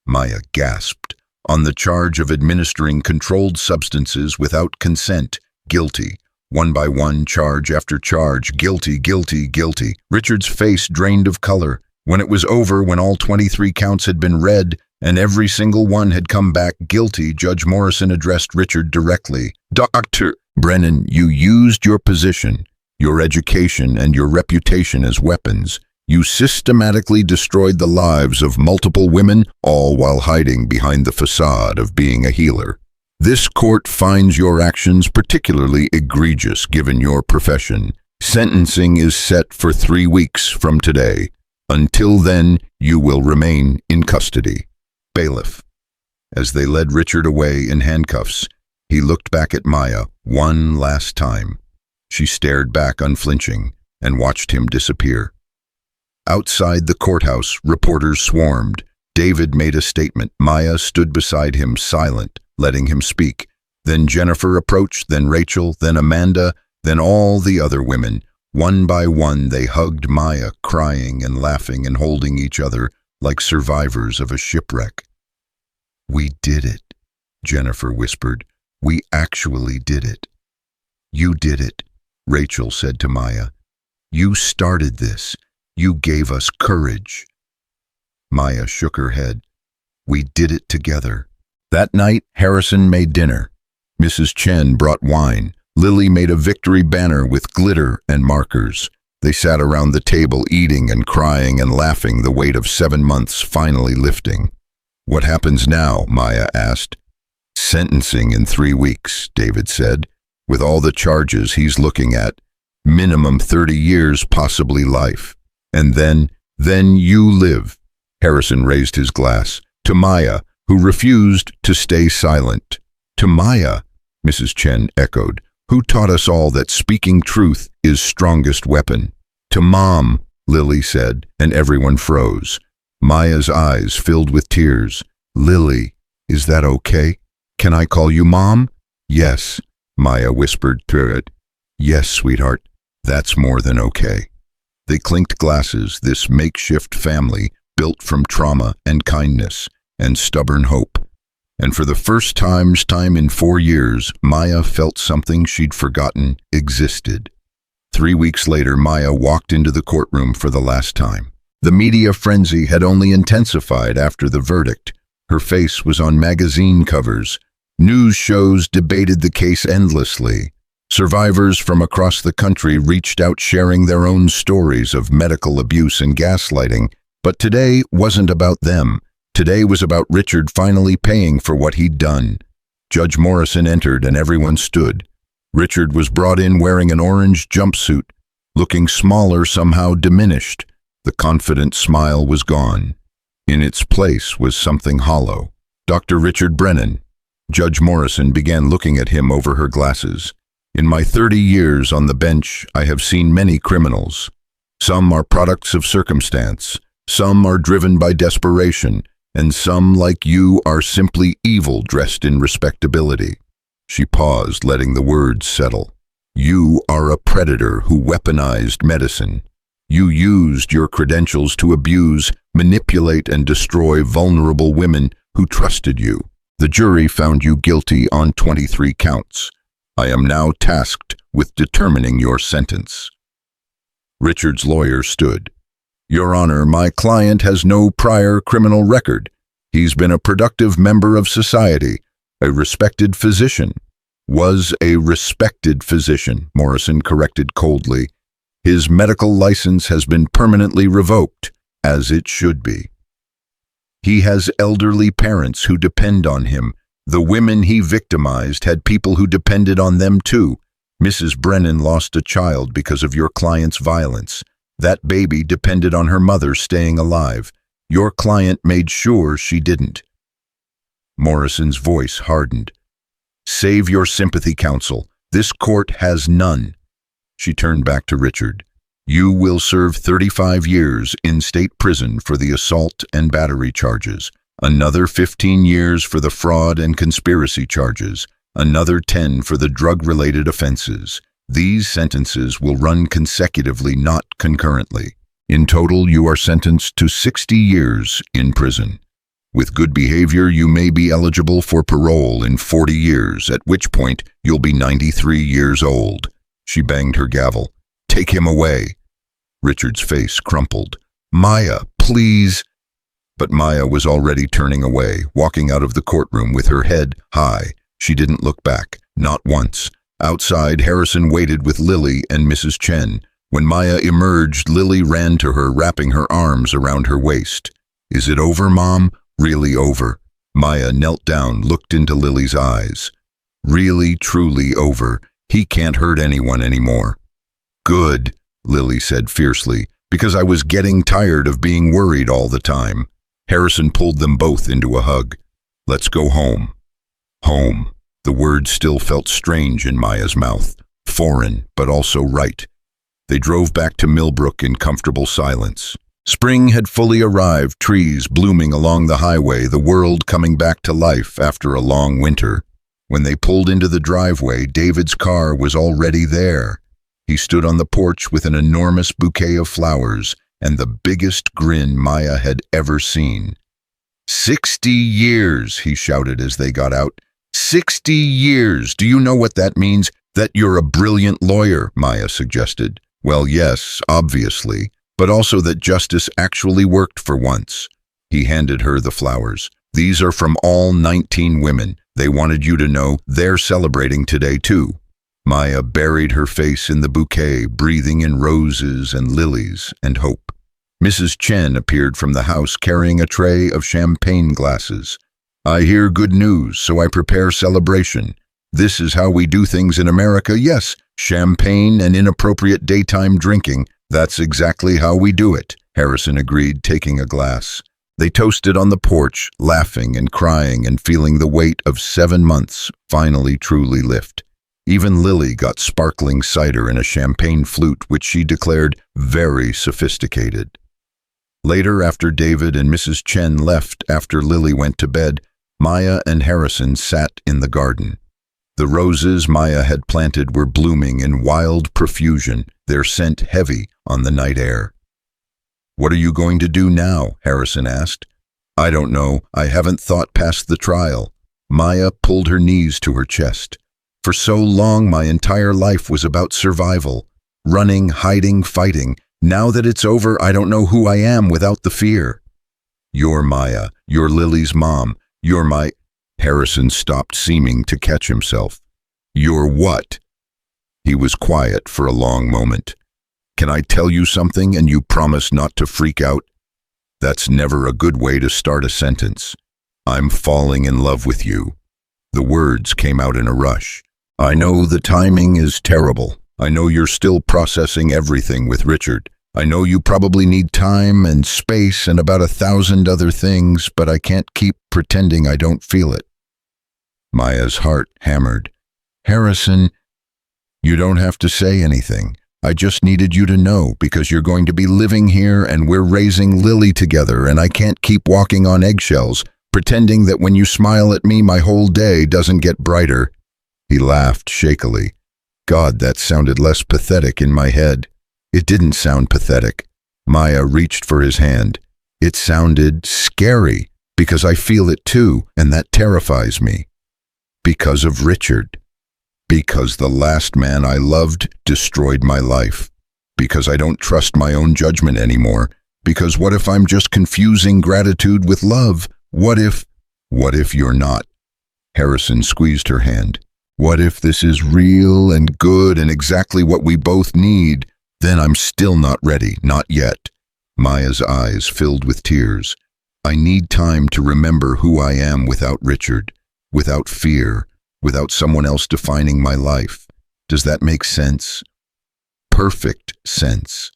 Maya gasped. On the charge of administering controlled substances without consent, guilty. One by one, charge after charge, guilty, guilty, guilty. Richard's face drained of color. When it was over, when all 23 counts had been read, and every single one had come back guilty, Judge Morrison addressed Richard directly. Dr. Brennan, you used your position, your education, and your reputation as weapons. You systematically destroyed the lives of multiple women, all while hiding behind the facade of being a healer. This court finds your actions particularly egregious given your profession. Sentencing is set for 3 weeks from today. Until then, you will remain in custody. Bailiff. As they led Richard away in handcuffs, he looked back at Maya one last time. She stared back unflinching and watched him disappear. Outside the courthouse, reporters swarmed. David made a statement. Maya stood beside him, silent, letting him speak. Then Jennifer approached, then Rachel, then Amanda, then all the other women, One by one, they hugged Maya, crying and laughing and holding each other like survivors of a shipwreck. "We did it," Jennifer whispered. "We actually did it." "You did it," Rachel said to Maya. "You started this. You gave us courage." Maya shook her head. "We did it together." That night, Harrison made dinner. Mrs. Chen brought wine. Lily made a victory banner with glitter and markers. They sat around the table eating and crying and laughing, the weight of 7 months finally lifting. "What happens now?" Maya asked. "Sentencing in 3 weeks, David said. "With all the charges he's looking at. Minimum 30 years, possibly life. And then you live." Harrison raised his glass. "To Maya, who refused to stay silent." "To Maya," Mrs. Chen echoed, "who taught us all that speaking truth is strongest weapon." "To Mom," Lily said, and everyone froze. Maya's eyes filled with tears. "Lily, is that okay? Can I call you Mom?" "Yes," Maya whispered through it. "Yes, sweetheart, that's more than okay." They clinked glasses, this makeshift family built from trauma and kindness and stubborn hope. And for the first time in 4 years, Maya felt something she'd forgotten existed. 3 weeks later, Maya walked into the courtroom for the last time. The media frenzy had only intensified after the verdict. Her face was on magazine covers. News shows debated the case endlessly. Survivors from across the country reached out sharing their own stories of medical abuse and gaslighting. But today wasn't about them. Today was about Richard finally paying for what he'd done. Judge Morrison entered and everyone stood. Richard was brought in wearing an orange jumpsuit, looking smaller, somehow diminished. The confident smile was gone. In its place was something hollow. "Dr. Richard Brennan." Judge Morrison began looking at him over her glasses. "In my 30 years on the bench, I have seen many criminals. Some are products of circumstance. Some are driven by desperation. And some, like you, are simply evil dressed in respectability." She paused, letting the words settle. "You are a predator who weaponized medicine. You used your credentials to abuse, manipulate, and destroy vulnerable women who trusted you. The jury found you guilty on 23 counts. I am now tasked with determining your sentence." Richard's lawyer stood. "Your Honor, my client has no prior criminal record. He's been a productive member of society, a respected physician." "Was a respected physician," Morrison corrected coldly. "His medical license has been permanently revoked, as it should be. He has elderly parents who depend on him. The women he victimized had people who depended on them too. Mrs. Brennan lost a child because of your client's violence. That baby depended on her mother staying alive. Your client made sure she didn't." Morrison's voice hardened. "Save your sympathy, counsel. This court has none." She turned back to Richard. "You will serve 35 years in state prison for the assault and battery charges, another 15 years for the fraud and conspiracy charges, another 10 for the drug-related offenses. These sentences will run consecutively, not concurrently. In total, you are sentenced to 60 years in prison. With good behavior, you may be eligible for parole in 40 years, at which point you'll be 93 years old." She banged her gavel. "Take him away." Richard's face crumpled. "Maya, please." But Maya was already turning away, walking out of the courtroom with her head high. She didn't look back, not once. Outside, Harrison waited with Lily and Mrs. Chen. When Maya emerged, Lily ran to her, wrapping her arms around her waist. "Is it over, Mom? Really over?" Maya knelt down, looked into Lily's eyes. "Really, truly over. He can't hurt anyone anymore." "Good," Lily said fiercely, "because I was getting tired of being worried all the time." Harrison pulled them both into a hug. "Let's go home." Home. The word still felt strange in Maya's mouth. Foreign, but also right. They drove back to Millbrook in comfortable silence. Spring had fully arrived, trees blooming along the highway, the world coming back to life after a long winter. When they pulled into the driveway, David's car was already there. He stood on the porch with an enormous bouquet of flowers and the biggest grin Maya had ever seen. 60 years, he shouted as they got out. 60 years! Do you know what that means? That you're a brilliant lawyer, Maya suggested. Well, yes, obviously, but also that justice actually worked for once. He handed her the flowers. These are from all 19 women. They wanted you to know they're celebrating today too. Maya buried her face in the bouquet, breathing in roses and lilies and hope. Mrs. Chen appeared from the house carrying a tray of champagne glasses. I hear good news, so I prepare celebration. This is how we do things in America. Yes, champagne and inappropriate daytime drinking. That's exactly how we do it, Harrison agreed, taking a glass. They toasted on the porch, laughing and crying and feeling the weight of 7 months finally truly lift. Even Lily got sparkling cider in a champagne flute, which she declared very sophisticated. Later, after David and Mrs. Chen left after Lily went to bed, Maya and Harrison sat in the garden. The roses Maya had planted were blooming in wild profusion, their scent heavy on the night air. What are you going to do now? Harrison asked. I don't know. I haven't thought past the trial. Maya pulled her knees to her chest. For so long, my entire life was about survival. Running, hiding, fighting. Now that it's over, I don't know who I am without the fear. You're Maya. You're Lily's mom. You're my... Harrison stopped, seeming to catch himself. You're what? He was quiet for a long moment. Can I tell you something and you promise not to freak out? That's never a good way to start a sentence. I'm falling in love with you. The words came out in a rush. I know the timing is terrible. I know you're still processing everything with Richard. I know you probably need time and space and about 1,000 other things, but I can't keep pretending I don't feel it. Maya's heart hammered. Harrison, you don't have to say anything. I just needed you to know because you're going to be living here and we're raising Lily together and I can't keep walking on eggshells, pretending that when you smile at me my whole day doesn't get brighter. He laughed shakily. God, that sounded less pathetic in my head. It didn't sound pathetic. Maya reached for his hand. It sounded scary, because I feel it too, and that terrifies me. Because of Richard. Because the last man I loved destroyed my life. Because I don't trust my own judgment anymore. Because what if I'm just confusing gratitude with love? What if you're not? Harrison squeezed her hand. What if this is real and good and exactly what we both need? Then I'm still not ready, not yet. Maya's eyes filled with tears. I need time to remember who I am without Richard, without fear, without someone else defining my life. Does that make sense? Perfect sense.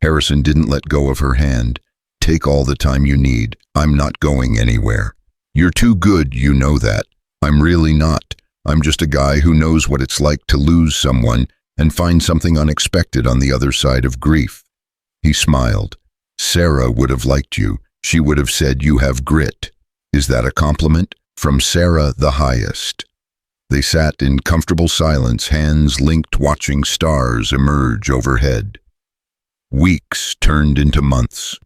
Harrison didn't let go of her hand. Take all the time you need. I'm not going anywhere. You're too good, you know that. I'm really not. I'm just a guy who knows what it's like to lose someone and find something unexpected on the other side of grief. He smiled. Sarah would have liked you. She would have said you have grit. Is that a compliment? From Sarah, the highest. They sat in comfortable silence, hands linked, watching stars emerge overhead. Weeks turned into months.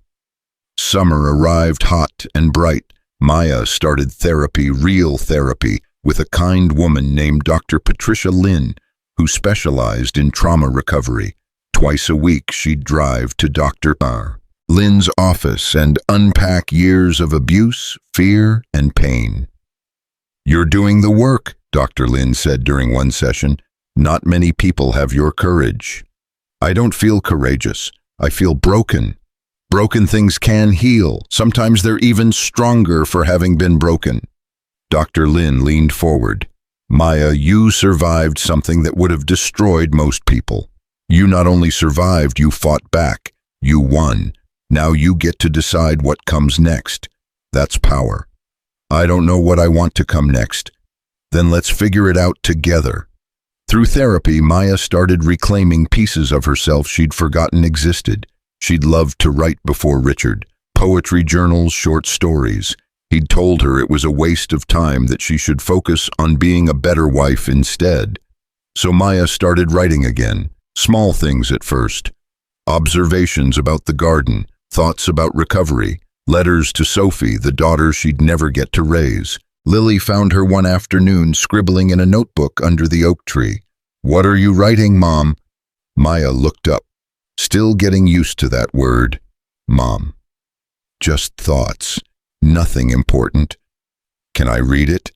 Summer arrived hot and bright. Maya started therapy, real therapy, with a kind woman named Dr. Patricia Lynn, who specialized in trauma recovery. Twice a week she'd drive to Dr. Lynn's office and unpack years of abuse, fear, and pain. You're doing the work, Dr. Lynn said during one session. Not many people have your courage. I don't feel courageous. I feel broken. Broken things can heal. Sometimes they're even stronger for having been broken. Dr. Lynn leaned forward. Maya, you survived something that would have destroyed most people. You not only survived, you fought back. You won. Now you get to decide what comes next. That's power. I don't know what I want to come next. Then let's figure it out together. Through therapy, Maya started reclaiming pieces of herself she'd forgotten existed. She'd loved to write before Richard. Poetry journals, short stories. He'd told her it was a waste of time, that she should focus on being a better wife instead. So Maya started writing again, Small things at first. Observations about the garden, thoughts about recovery, letters to Sophie, the daughter she'd never get to raise. Lily found her one afternoon scribbling in a notebook under the oak tree. "What are you writing, Mom?" Maya looked up, still getting used to that word, Mom. "Just thoughts. Nothing important." "Can I read it?"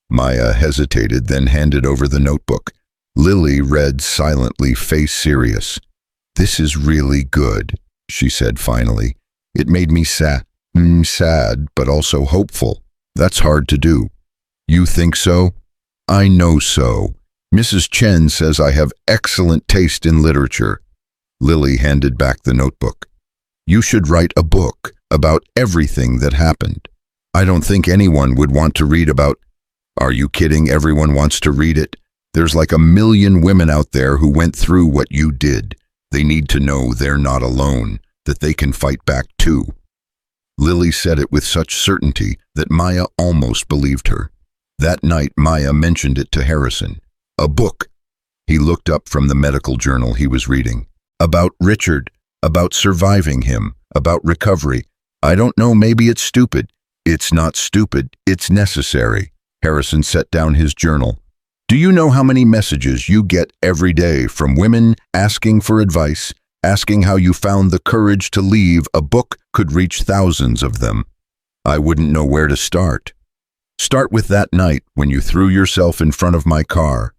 Maya hesitated, then handed over the notebook. Lily read silently, face serious. "This is really good," she said finally. "It made me sad, but also hopeful. That's hard to do." "You think so?" "I know so. Mrs. Chen says I have excellent taste in literature." Lily handed back the notebook. "You should write a book about everything that happened. I don't think anyone would want to read about—" "Are you kidding? Everyone wants to read it. There's like 1,000,000 women out there who went through what you did. They need to know they're not alone, that they can fight back too." Lily said it with such certainty that Maya almost believed her. That night, Maya mentioned it to Harrison. "A book." He looked up from the medical journal he was reading. "About Richard, about surviving him, about recovery. I don't know, maybe it's stupid." "It's not stupid, it's necessary." Harrison set down his journal. "Do you know how many messages you get every day from women asking for advice, asking how you found the courage to leave? A book could reach thousands of them. I wouldn't know where to start." "Start with that night when you threw yourself in front of my car."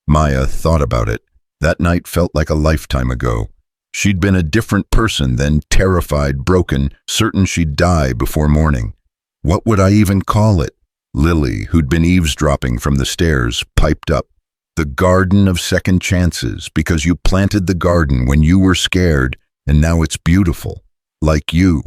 Maya thought about it. That night felt like a lifetime ago. She'd been a different person then, terrified, broken, certain she'd die before morning. What would I even call it? Lily, who'd been eavesdropping from the stairs, piped up. "The Garden of Second Chances, because you planted the garden when you were scared, and now it's beautiful. Like you."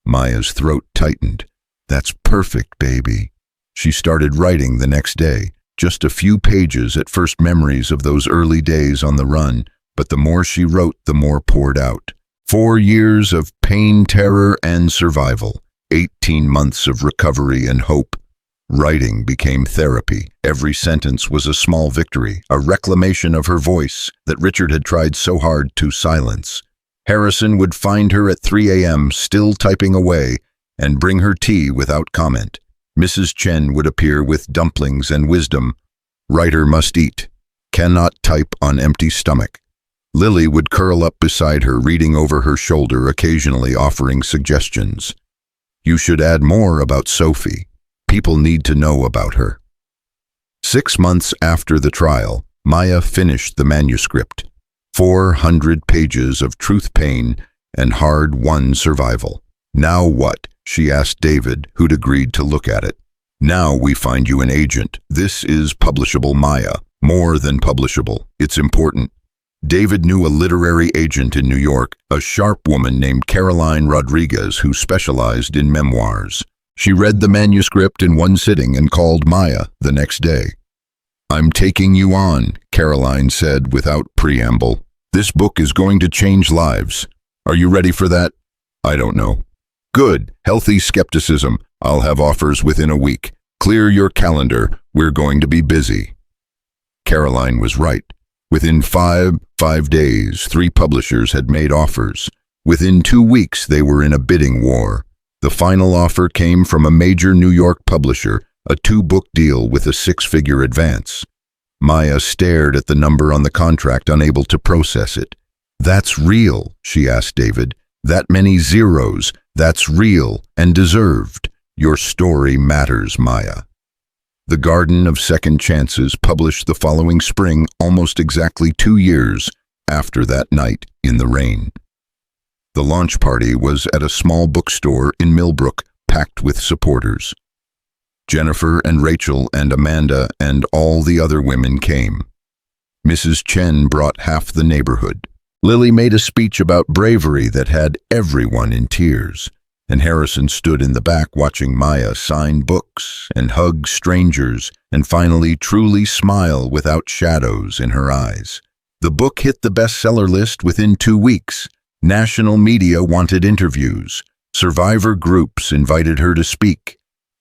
Maya's throat tightened. "That's perfect, baby." She started writing the next day. Just a few pages at first, memories of those early days on the run, but the more she wrote, the more poured out. 4 years of pain, terror, and survival. 18 months of recovery and hope. Writing became therapy. Every sentence was a small victory, a reclamation of her voice that Richard had tried so hard to silence. Harrison would find her at 3 a.m., still typing away, and bring her tea without comment. Mrs. Chen would appear with dumplings and wisdom. "Writer must eat. Cannot type on empty stomach." Lily would curl up beside her, reading over her shoulder, occasionally offering suggestions. "You should add more about Sophie. People need to know about her." 6 months after the trial, Maya finished the manuscript. 400 pages of truth, pain, and hard-won survival. "Now what?" she asked David, who'd agreed to look at it. "Now we find you an agent. This is publishable, Maya. More than publishable. It's important." David knew a literary agent in New York, a sharp woman named Caroline Rodriguez who specialized in memoirs. She read the manuscript in one sitting and called Maya the next day. "I'm taking you on," Caroline said without preamble. "This book is going to change lives. Are you ready for that?" "I don't know." "Good. Healthy skepticism. I'll have offers within a week. Clear your calendar. We're going to be busy." Caroline was right. Within five days, 3 publishers had made offers. Within 2 weeks, they were in a bidding war. The final offer came from a major New York publisher, a 2-book deal with a 6-figure advance. Maya stared at the number on the contract, unable to process it. "That's real?" she asked David. "That many zeros? That's real and deserved. Your story matters, Maya." The Garden of Second Chances, published the following spring, almost exactly 2 years after that night in the rain. The launch party was at a small bookstore in Millbrook, packed with supporters. Jennifer and Rachel and Amanda and all the other women came. Mrs. Chen brought half the neighborhood. Lily made a speech about bravery that had everyone in tears, and Harrison stood in the back watching Maya sign books and hug strangers and finally truly smile without shadows in her eyes. The book hit the bestseller list within 2 weeks. National media wanted interviews. Survivor groups invited her to speak.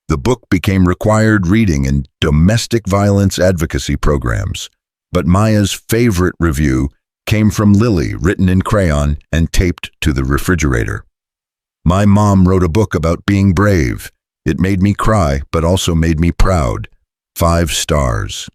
The book became required reading in domestic violence advocacy programs. But Maya's favorite review came from Lily, written in crayon and taped to the refrigerator. My mom wrote a book about being brave. It made me cry, but also made me proud. 5 stars.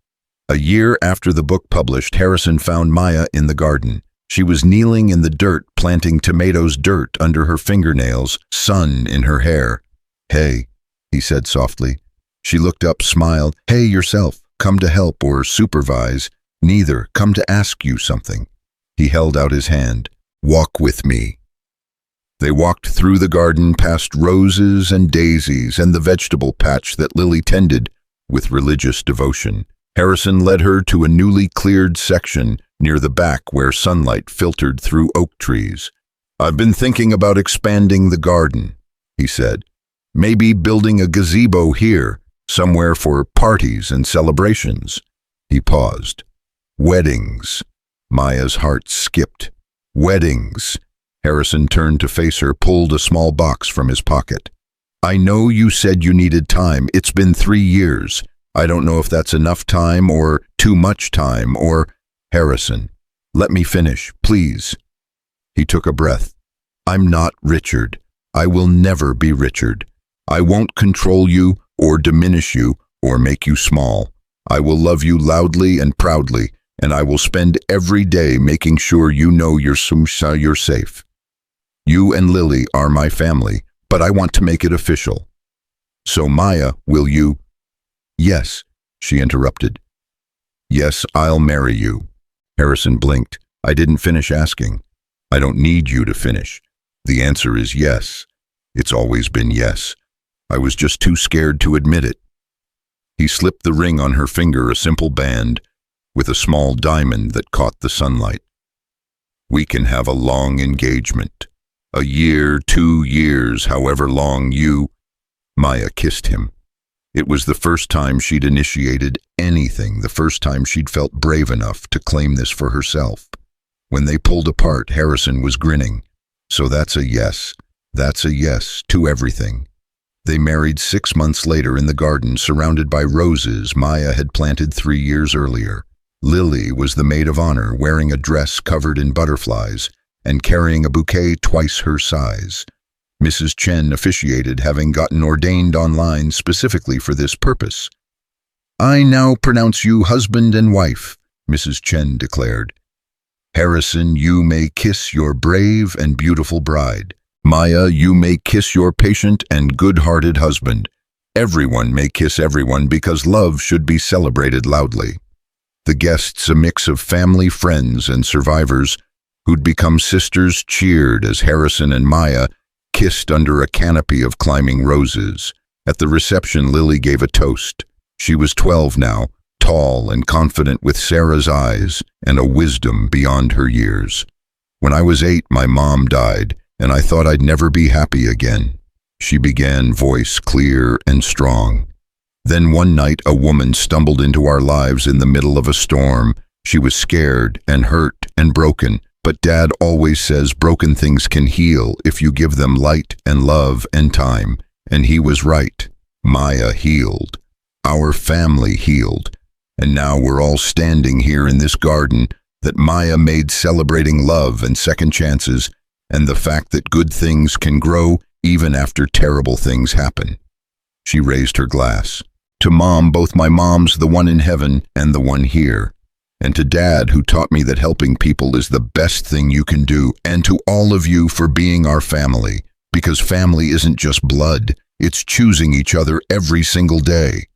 A year after the book published, Harrison found Maya in the garden. She was kneeling in the dirt, planting tomatoes, dirt under her fingernails, sun in her hair. "Hey," he said softly. She looked up, smiled. "Hey, yourself. Come to help or supervise. Neither. Come to ask you something." He held out his hand. "Walk with me." They walked through the garden, past roses and daisies and the vegetable patch that Lily tended with religious devotion. Harrison led her to a newly cleared section near the back where sunlight filtered through oak trees. "I've been thinking about expanding the garden," he said. "Maybe building a gazebo here, somewhere for parties and celebrations." He paused. "Weddings." Maya's heart skipped. "Weddings." Harrison turned to face her, pulled a small box from his pocket. "I know you said you needed time. It's been 3 years. I don't know if that's enough time or too much time or—" "Harrison, let me finish, please." He took a breath. "I'm not Richard. I will never be Richard. I won't control you or diminish you or make you small. I will love you loudly and proudly, and I will spend every day making sure you know you're safe. You and Lily are my family, but I want to make it official. So Maya, will you—" "Yes," she interrupted. "Yes, I'll marry you." Harrison blinked. "I didn't finish asking. I don't need you to finish. The answer is yes. It's always been yes. I was just too scared to admit it." He slipped the ring on her finger, a simple band, with a small diamond that caught the sunlight. "We can have a long engagement. A year, 2 years, however long you—" Maya kissed him. It was the first time she'd initiated anything, the first time she'd felt brave enough to claim this for herself. When they pulled apart, Harrison was grinning. "So that's a yes. That's a yes to everything." They married 6 months later in the garden, surrounded by roses Maya had planted 3 years earlier. Lily was the maid of honor, wearing a dress covered in butterflies and carrying a bouquet twice her size. Mrs. Chen officiated, having gotten ordained online specifically for this purpose. "I now pronounce you husband and wife," Mrs. Chen declared. "Harrison, you may kiss your brave and beautiful bride. Maya, you may kiss your patient and good-hearted husband. Everyone may kiss everyone because love should be celebrated loudly." The guests, a mix of family, friends, and survivors who'd become sisters, cheered as Harrison and Maya kissed under a canopy of climbing roses. At the reception, Lily gave a toast. She was 12 now, tall and confident, with Sarah's eyes and a wisdom beyond her years. "When I was 8, my mom died, and I thought I'd never be happy again," she began, voice clear and strong. "Then one night a woman stumbled into our lives in the middle of a storm. She was scared and hurt and broken, but Dad always says broken things can heal if you give them light and love and time, and he was right. Maya healed. Our family healed. And now we're all standing here in this garden that Maya made, celebrating love and second chances and the fact that good things can grow even after terrible things happen." She raised her glass. "To Mom, both my moms, the one in heaven and the one here. And to Dad, who taught me that helping people is the best thing you can do. And to all of you for being our family. Because family isn't just blood. It's choosing each other every single day."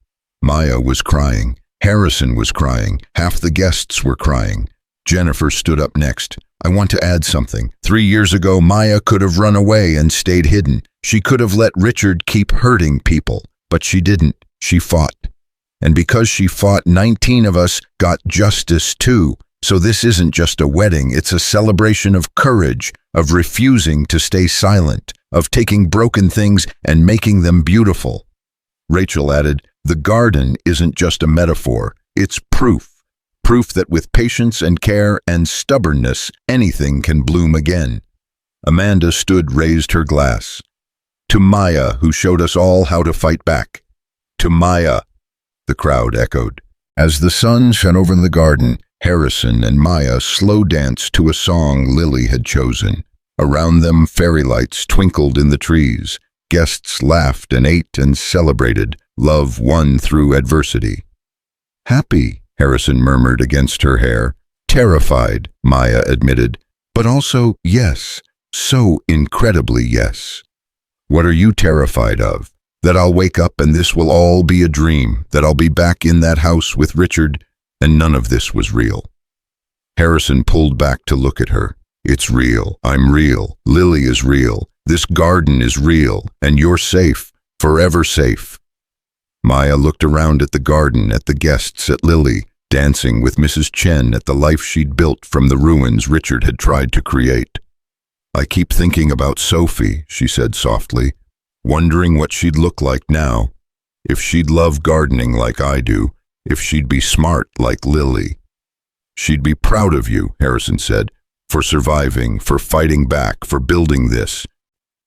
Maya was crying. Harrison was crying. Half the guests were crying. Jennifer stood up next. "I want to add something. 3 years ago, Maya could have run away and stayed hidden. She could have let Richard keep hurting people. But she didn't. She fought. And because she fought, 19 of us got justice too. So this isn't just a wedding, it's a celebration of courage, of refusing to stay silent, of taking broken things and making them beautiful." Rachel added, "The garden isn't just a metaphor, it's proof. Proof that with patience and care and stubbornness, anything can bloom again." Amanda stood, raised her glass. "To Maya, who showed us all how to fight back." "To Maya," the crowd echoed. As the sun shone over the garden, Harrison and Maya slow danced to a song Lily had chosen. Around them, fairy lights twinkled in the trees. Guests laughed and ate and celebrated. Love won through adversity. Happy, Harrison murmured against her hair. Terrified, Maya admitted. But also, yes, so incredibly yes. What are you terrified of? That I'll wake up and this will all be a dream, that I'll be back in that house with Richard, and none of this was real. Harrison pulled back to look at her. It's real. I'm real. Lily is real. This garden is real, and you're safe, forever safe. Maya looked around at the garden, at the guests, at Lily, dancing with Mrs. Chen, at the life she'd built from the ruins Richard had tried to create. I keep thinking about Sophie, she said softly, wondering what she'd look like now, if she'd love gardening like I do, if she'd be smart like Lily. She'd be proud of you, Harrison said, for surviving, for fighting back, for building this.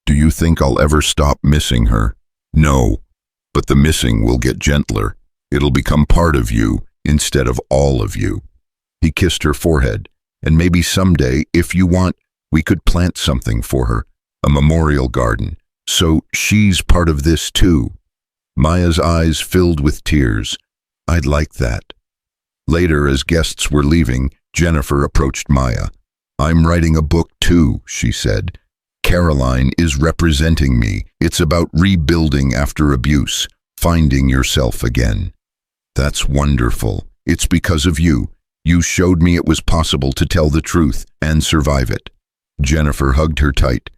Do you think I'll ever stop missing her? No, but the missing will get gentler. It'll become part of you instead of all of you. He kissed her forehead, and maybe someday, if you want, we could plant something for her, a memorial garden, so she's part of this too. Maya's eyes filled with tears. I'd like that. Later, as guests were leaving, Jennifer approached Maya. I'm writing a book too, she said. Caroline is representing me. It's about rebuilding after abuse, finding yourself again. That's wonderful. It's because of you. You showed me it was possible to tell the truth and survive it. Jennifer hugged her tight.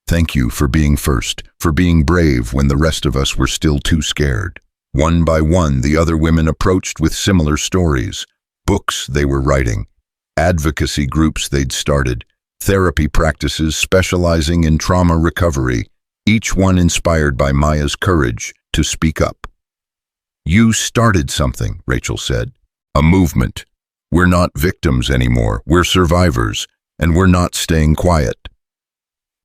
Thank you for being first, for being brave when the rest of us were still too scared. One by one, the other women approached with similar stories, books they were writing, advocacy groups they'd started, therapy practices specializing in trauma recovery, each one inspired by Maya's courage to speak up. You started something, Rachel said. A movement. We're not victims anymore. We're survivors, and we're not staying quiet.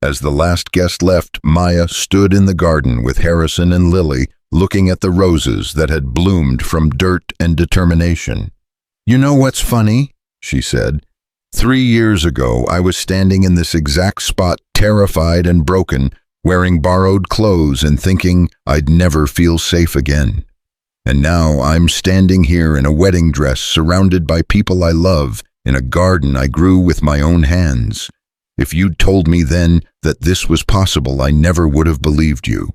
As the last guest left, Maya stood in the garden with Harrison and Lily, looking at the roses that had bloomed from dirt and determination. You know what's funny? She said. 3 years ago, I was standing in this exact spot, terrified and broken, wearing borrowed clothes and thinking I'd never feel safe again. And now I'm standing here in a wedding dress, surrounded by people I love, in a garden I grew with my own hands. If you'd told me then that this was possible, I never would have believed you.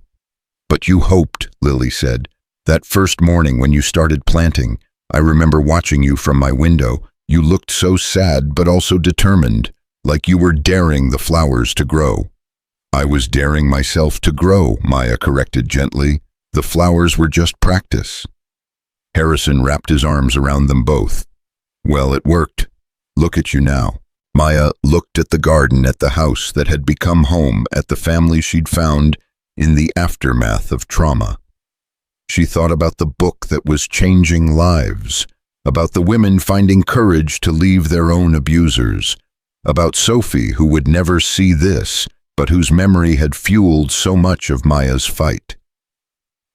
But you hoped, Lily said. That first morning when you started planting, I remember watching you from my window. You looked so sad but also determined, like you were daring the flowers to grow. I was daring myself to grow, Maya corrected gently. The flowers were just practice. Harrison wrapped his arms around them both. Well, it worked. Look at you now. Maya looked at the garden, at the house that had become home, at the family she'd found in the aftermath of trauma. She thought about the book that was changing lives, about the women finding courage to leave their own abusers, about Sophie, who would never see this, but whose memory had fueled so much of Maya's fight.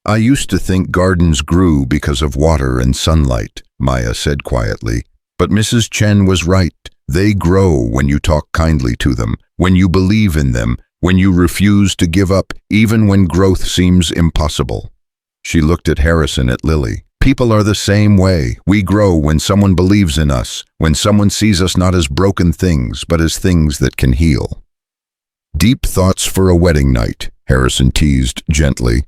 I used to think gardens grew because of water and sunlight, Maya said quietly, but Mrs. Chen was right. They grow when you talk kindly to them, when you believe in them, when you refuse to give up, even when growth seems impossible. She looked at Harrison, at Lily. People are the same way. We grow when someone believes in us, when someone sees us not as broken things, but as things that can heal. Deep thoughts for a wedding night, Harrison teased gently.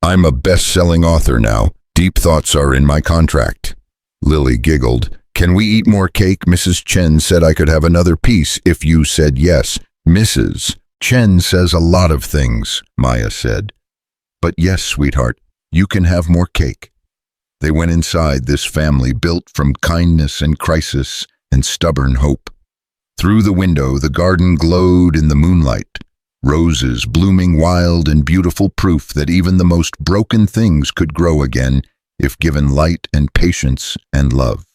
I'm a best-selling author now. Deep thoughts are in my contract. Lily giggled. Can we eat more cake? Mrs. Chen said I could have another piece if you said yes. Mrs. Chen says a lot of things, Maya said. But yes, sweetheart, you can have more cake. They went inside, this family built from kindness and crisis and stubborn hope. Through the window, the garden glowed in the moonlight, roses blooming wild and beautiful, proof that even the most broken things could grow again if given light and patience and love.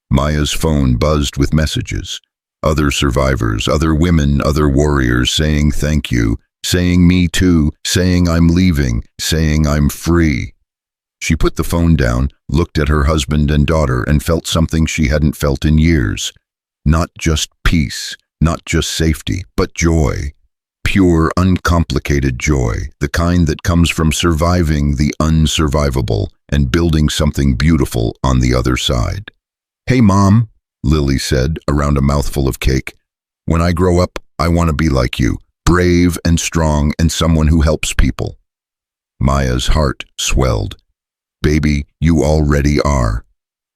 Maya's phone buzzed with messages. Other survivors, other women, other warriors saying thank you, saying me too, saying I'm leaving, saying I'm free. She put the phone down, looked at her husband and daughter, and felt something she hadn't felt in years. Not just peace, not just safety, but joy. Pure, uncomplicated joy, the kind that comes from surviving the unsurvivable and building something beautiful on the other side. "Hey, Mom," Lily said, around a mouthful of cake. "When I grow up, I want to be like you, brave and strong and someone who helps people." Maya's heart swelled. "Baby, you already are.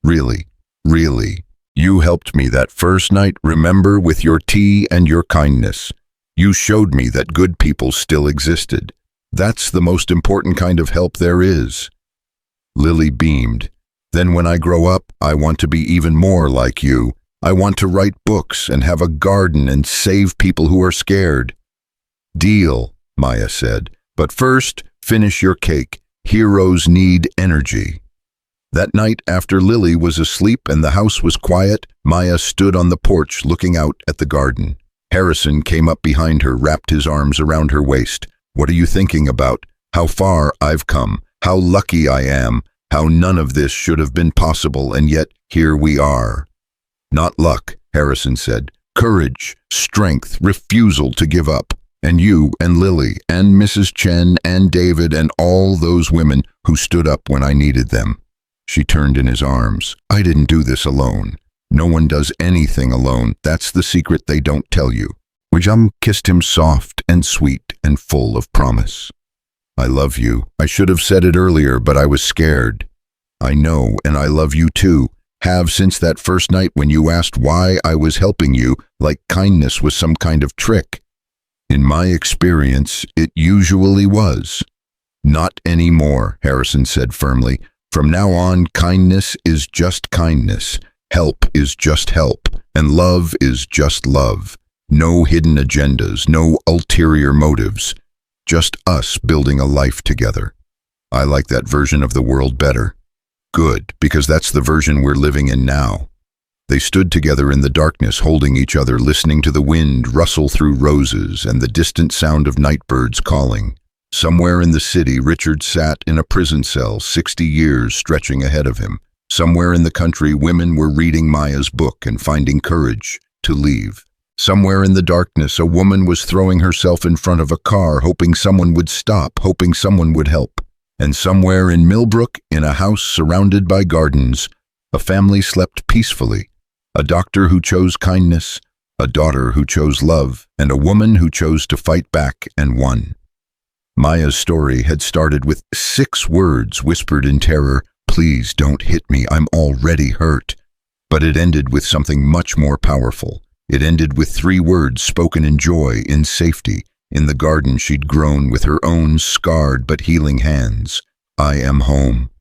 Really, really. You helped me that first night, remember, with your tea and your kindness. You showed me that good people still existed. That's the most important kind of help there is." Lily beamed. "Then when I grow up, I want to be even more like you. I want to write books and have a garden and save people who are scared." "Deal," Maya said. "But first, finish your cake. Heroes need energy." That night, after Lily was asleep and the house was quiet, Maya stood on the porch looking out at the garden. Harrison came up behind her, wrapped his arms around her waist. "What are you thinking about? How far I've come. How lucky I am. How none of this should have been possible, and yet here we are." "Not luck," Harrison said. "Courage, strength, refusal to give up. And you and Lily and Mrs. Chen and David and all those women who stood up when I needed them." She turned in his arms. "I didn't do this alone. No one does anything alone. That's the secret they don't tell you." Wijam kissed him soft and sweet and full of promise. "I love you. I should have said it earlier, but I was scared. I know, and I love you too. Have since that first night when you asked why I was helping you, like kindness was some kind of trick. In my experience, it usually was." "Not anymore," Harrison said firmly. "From now on, kindness is just kindness. Help is just help, and love is just love. No hidden agendas, no ulterior motives. Just us building a life together. I like that version of the world better." "Good, because that's the version we're living in now." They stood together in the darkness, holding each other, listening to the wind rustle through roses and the distant sound of night birds calling. Somewhere in the city, Richard sat in a prison cell, 60 years stretching ahead of him. Somewhere in the country, women were reading Maya's book and finding courage to leave. Somewhere in the darkness, a woman was throwing herself in front of a car, hoping someone would stop, hoping someone would help. And somewhere in Millbrook, in a house surrounded by gardens, a family slept peacefully. A doctor who chose kindness, a daughter who chose love, and a woman who chose to fight back and won. Maya's story had started with 6 words whispered in terror: "Please don't hit me, I'm already hurt." But it ended with something much more powerful. It ended with 3 words spoken in joy, in safety, in the garden she'd grown with her own scarred but healing hands. "I am home."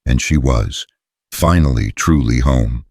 And she was, finally truly home.